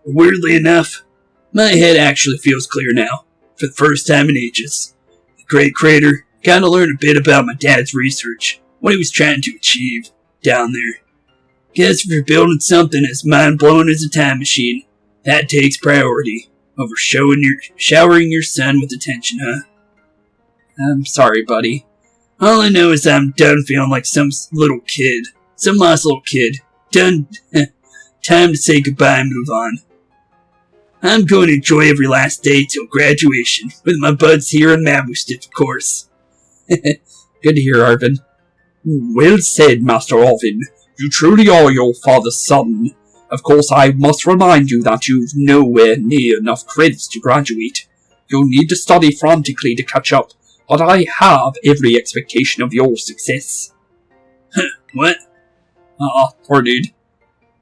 But weirdly enough, my head actually feels clear now, for the first time in ages. The Great Crater kind of learned a bit about my dad's research, what he was trying to achieve down there. Guess if you're building something as mind-blowing as a time machine, that takes priority over showering your son with attention, huh? I'm sorry, buddy. All I know is I'm done feeling like some lost little kid. Done. Time to say goodbye and move on. I'm going to enjoy every last day till graduation, with my buds here in Mabustiff, of course. Good to hear, Arven. Well said, Master Arven. You truly are your father's son. Of course, I must remind you that you've nowhere near enough credits to graduate. You'll need to study frantically to catch up, but I have every expectation of your success. What? Poor dude.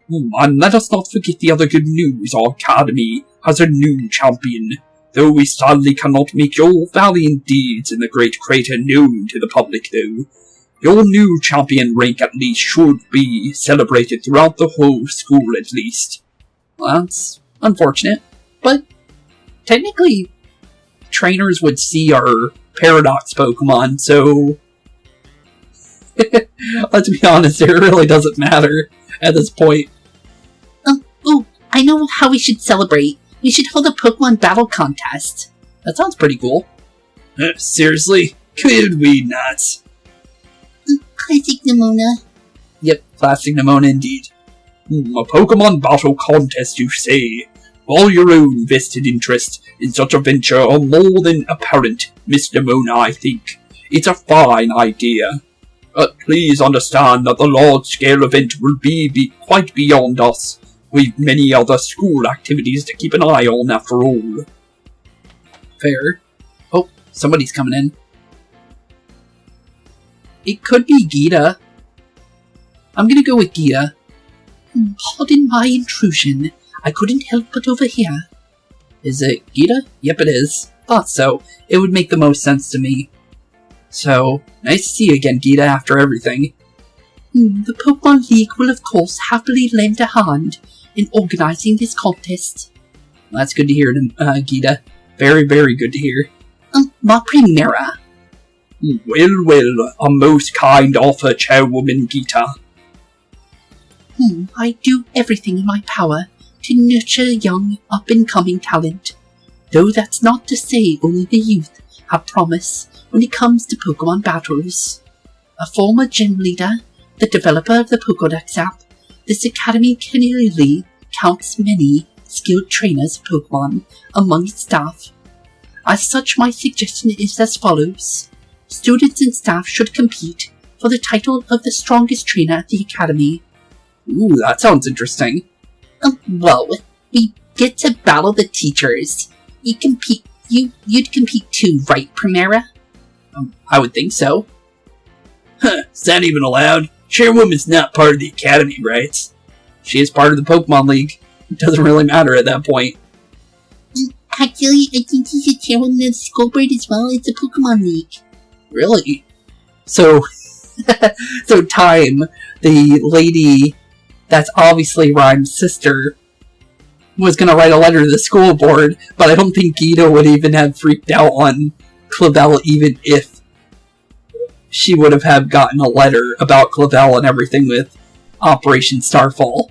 And let us not forget the other good news. Our academy has a new champion. Though we sadly cannot make your valiant deeds in the Great Crater known to the public, though. Your new champion rank at least should be celebrated throughout the whole school at least. Well, that's unfortunate, but technically trainers would see our Paradox Pokemon, so let's be honest, it really doesn't matter at this point. I know how we should celebrate. We should hold a Pokemon battle contest. That sounds pretty cool. Seriously? Could we not? Classic Nemona. Yep, classic Nemona indeed. A Pokemon battle contest, you say? All your own vested interest in such a venture are more than apparent, Miss Nemona, I think. It's a fine idea. But please understand that the large-scale event will be quite beyond us. We've many other school activities to keep an eye on, after all. Fair. Oh, somebody's coming in. It could be Geeta. I'm gonna go with Geeta. Pardon my intrusion. I couldn't help but overhear. Is it Geeta? Yep, it is. Thought so. It would make the most sense to me. So, nice to see you again, Geeta, after everything. The Pokemon League will of course happily lend a hand in organizing this contest. That's good to hear, Geeta. Very, very good to hear. Ma Primera. Well, a most kind offer, Chairwoman Geeta. I do everything in my power to nurture young, up-and-coming talent. Though that's not to say only the youth have promise when it comes to Pokemon battles. A former gym leader, the developer of the Pokédex app, this academy clearly counts many skilled trainers of Pokemon among its staff. As such, my suggestion is as follows. Students and staff should compete for the title of the strongest trainer at the academy. Ooh, that sounds interesting. Well, we get to battle the teachers. You'd compete too, right, Primera? I would think so. Is that even allowed? Chairwoman's not part of the academy, right? She is part of the Pokemon League. It doesn't really matter at that point. Actually, I think she's a chairwoman of the school board as well as the Pokemon League. Really? So, so Time, the lady that's obviously Rhyme's sister, was going to write a letter to the school board, but I don't think Geeta would even have freaked out on Clavell, even if she would have gotten a letter about Clavell and everything with Operation Starfall.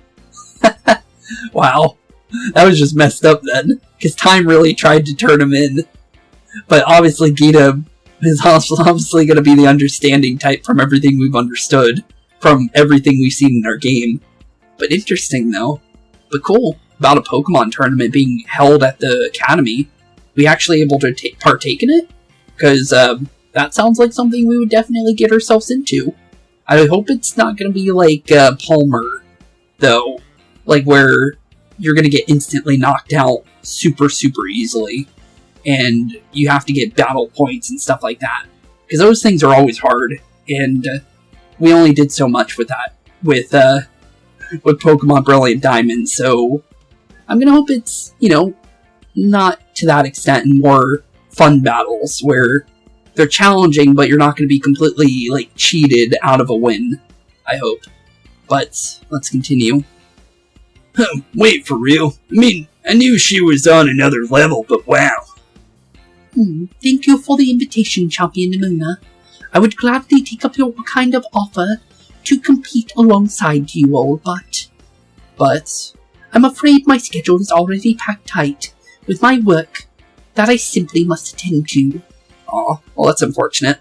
Wow. That was just messed up then, because Time really tried to turn him in. But obviously Geeta is obviously going to be the understanding type from everything we've understood, from everything we've seen in our game. But interesting though. But cool about a Pokemon tournament being held at the Academy. We actually able to partake in it? Because that sounds like something we would definitely get ourselves into. I hope it's not going to be like Palmer, though. Like where you're going to get instantly knocked out super easily. And you have to get battle points and stuff like that. Because those things are always hard. And we only did so much with that. With Pokemon Brilliant Diamond. So I'm going to hope it's, not to that extent, and more fun battles where they're challenging, but you're not going to be completely, cheated out of a win. I hope. But, let's continue. Wait, for real? I knew she was on another level, but wow. Thank you for the invitation, Champion Nemona. I would gladly take up your kind of offer to compete alongside you all, but I'm afraid my schedule is already packed tight with my work that I simply must attend to. Aw, well that's unfortunate.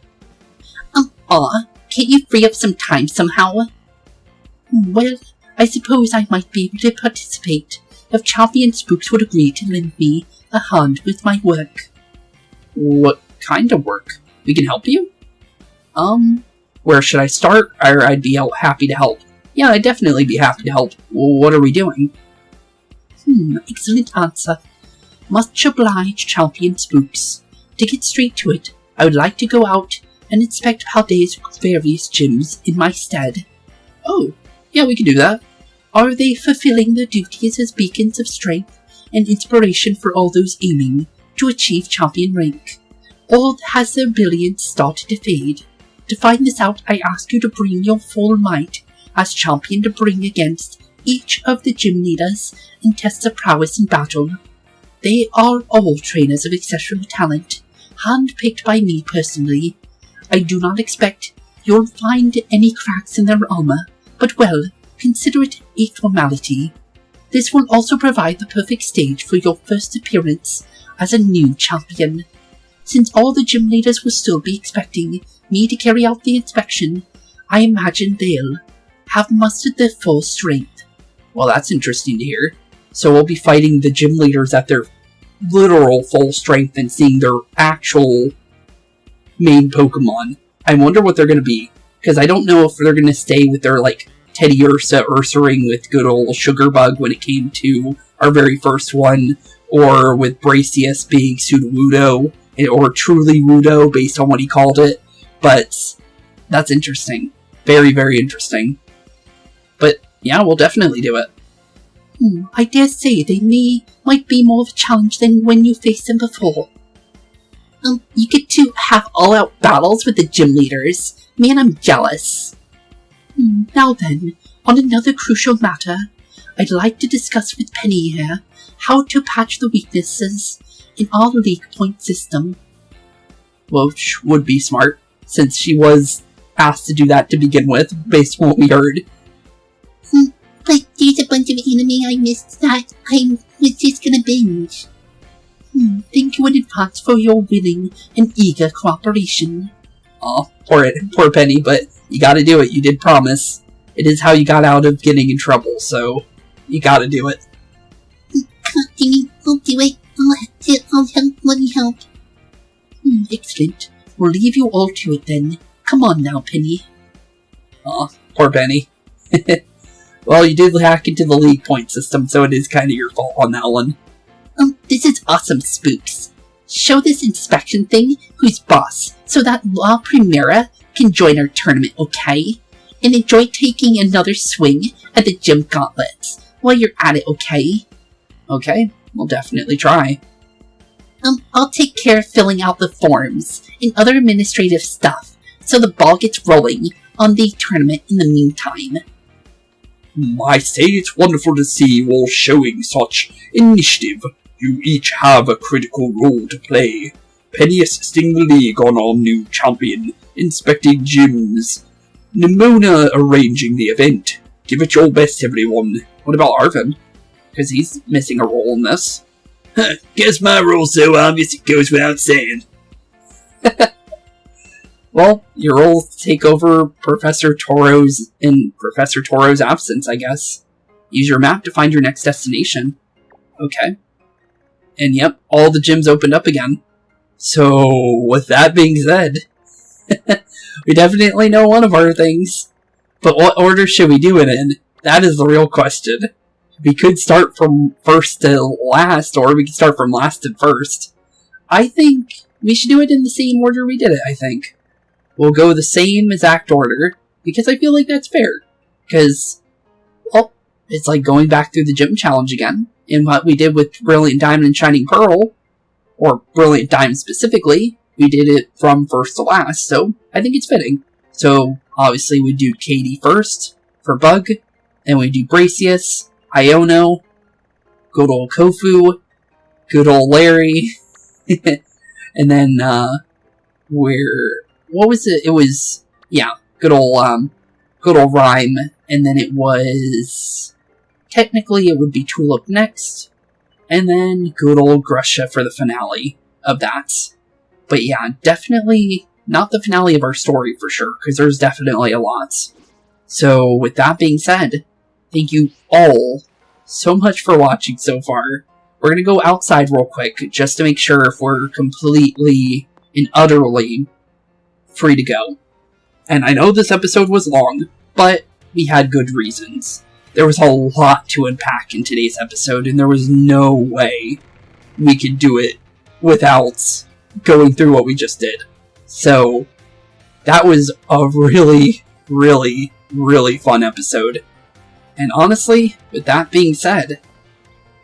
Can't you free up some time somehow? Well, I suppose I might be able to participate if Champion Spooks would agree to lend me a hand with my work. What kind of work? We can help you? Where should I start? I'd be happy to help. Yeah, I'd definitely be happy to help. What are we doing? Excellent answer. Much obliged, Champion Spooks. To get straight to it, I would like to go out and inspect Paldea's various gyms in my stead. Oh, yeah, we can do that. Are they fulfilling their duties as beacons of strength and inspiration for all those aiming to achieve champion rank? Or has their brilliance started to fade? To find this out, I ask you to bring your full might as champion to bring against each of the gym leaders and test their prowess in battle. They are all trainers of exceptional talent, hand-picked by me personally. I do not expect you'll find any cracks in their armor, but well, consider it a formality. This will also provide the perfect stage for your first appearance as a new champion. Since all the gym leaders will still be expecting me to carry out the inspection, I imagine they'll have mustered their full strength. Well, that's interesting to hear. So we'll be fighting the gym leaders at their literal full strength and seeing their actual main Pokemon. I wonder what they're going to be, because I don't know if they're going to stay with their, Teddy Ursaring with good old Sugarbug when it came to our very first one, or with Bracius being Sudowoodo, or truly Wudo based on what he called it. But that's interesting. Very, very interesting. But yeah, we'll definitely do it. I dare say they might be more of a challenge than when you faced them before. You get to have all-out battles with the gym leaders. Man, I'm jealous. Now then, on another crucial matter, I'd like to discuss with Penny here how to patch the weaknesses in our league point system. Which would be smart, since she was asked to do that to begin with, based on what we heard. But there's a bunch of anime I missed that I was just gonna binge. Thank you in advance for your willing and eager cooperation. Aw, poor Penny, but you gotta do it, you did promise. It is how you got out of getting in trouble, so you gotta do it. I'll do it. I'll help. Excellent. We'll leave you all to it then. Come on now, Penny. Aw, poor Penny. Well, you did hack into the league point system, so it is kind of your fault on that one. This is awesome, Spooks. Show this inspection thing who's boss, so that La Primera can join our tournament, okay? And enjoy taking another swing at the gym gauntlets while you're at it, okay? Okay, we'll definitely try. I'll take care of filling out the forms and other administrative stuff, so the ball gets rolling on the tournament in the meantime. I say it's wonderful to see you all showing such initiative. You each have a critical role to play. Penny assisting the league on our new champion, inspecting gyms. Nemona arranging the event. Give it your best, everyone. What about Arven? Because he's missing a role in this. Guess my role's so obvious it goes without saying. Well, your role to take over Professor Toro's absence, I guess. Use your map to find your next destination. Okay. And yep, all the gyms opened up again. So, with that being said, we definitely know one of our things. But what order should we do it in? That is the real question. We could start from first to last, or we could start from last to first. I think we should do it in the same order we did it, I think. We'll go the same exact order, because I feel like that's fair. Because, well, it's like going back through the gym challenge again. And what we did with Brilliant Diamond and Shining Pearl, or Brilliant Diamond specifically, we did it from first to last, so I think it's fitting. So, obviously we do Katie first, for Bug, and we do Bracius, Iono, good old Kofu, good old Larry, and then, what was it? It was, yeah, good old Rhyme, and then it was, technically it would be Tulip next, and then good old Grusha for the finale of that. But yeah, definitely not the finale of our story for sure, because there's definitely a lot. So, with that being said, thank you all so much for watching so far. We're going to go outside real quick, just to make sure if we're completely and utterly free to go. And I know this episode was long, but we had good reasons. There was a lot to unpack in today's episode, and there was no way we could do it without going through what we just did. So, that was a really, really, really fun episode. And honestly, with that being said,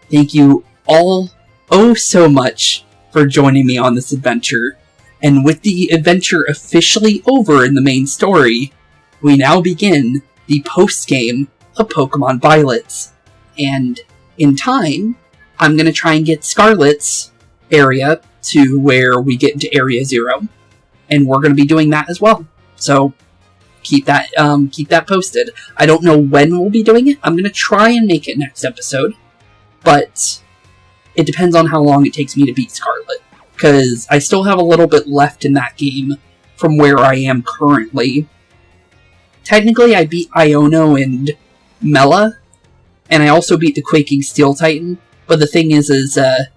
thank you all oh so much for joining me on this adventure. And with the adventure officially over in the main story, we now begin the post-game of Pokemon Violet. And in time, I'm going to try and get Scarlet's area to where we get into Area 0. And we're going to be doing that as well. So, keep that posted. I don't know when we'll be doing it. I'm going to try and make it next episode. But it depends on how long it takes me to beat Scarlet. Because I still have a little bit left in that game from where I am currently. Technically, I beat Iono and Mela. And I also beat the Quaking Steel Titan. But the thing is I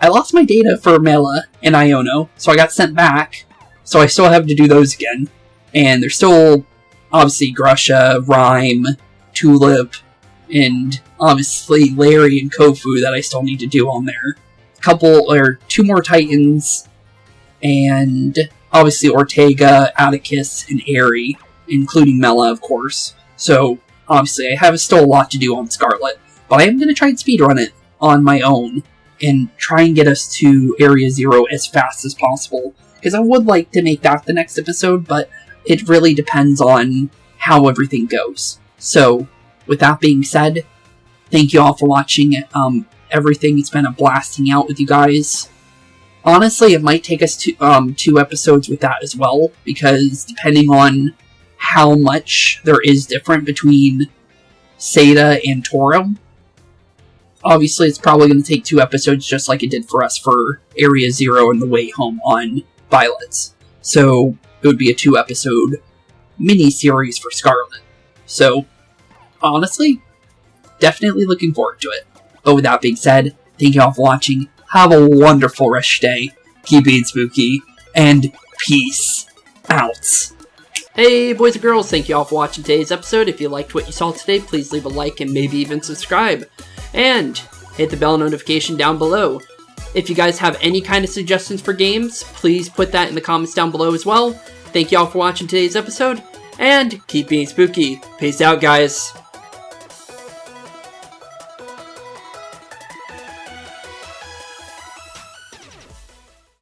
lost my data for Mela and Iono, so I got sent back. So I still have to do those again. And there's still, obviously, Grusha, Rhyme, Tulip, and obviously Larry and Kofu that I still need to do on there. Two more Titans, and obviously Ortega, Atticus, and Aerie, including Mela, of course. So, obviously, I have still a lot to do on Scarlet, but I am going to try and speedrun it on my own, and try and get us to Area 0 as fast as possible, because I would like to make that the next episode, but it really depends on how everything goes. So, with that being said, thank you all for watching everything. It's been a blast hanging out with you guys. Honestly, it might take us two episodes with that as well, because depending on how much there is different between Seda and Toro, obviously it's probably going to take 2 episodes just like it did for us for Area 0 and the way home on Violet. So, it would be a 2-episode mini-series for Scarlet. So, honestly, definitely looking forward to it. But with that being said, thank you all for watching. Have a wonderful rest of your day. Keep being spooky. And peace out. Hey boys and girls, thank you all for watching today's episode. If you liked what you saw today, please leave a like and maybe even subscribe. And hit the bell notification down below. If you guys have any kind of suggestions for games, please put that in the comments down below as well. Thank you all for watching today's episode. And keep being spooky. Peace out, guys.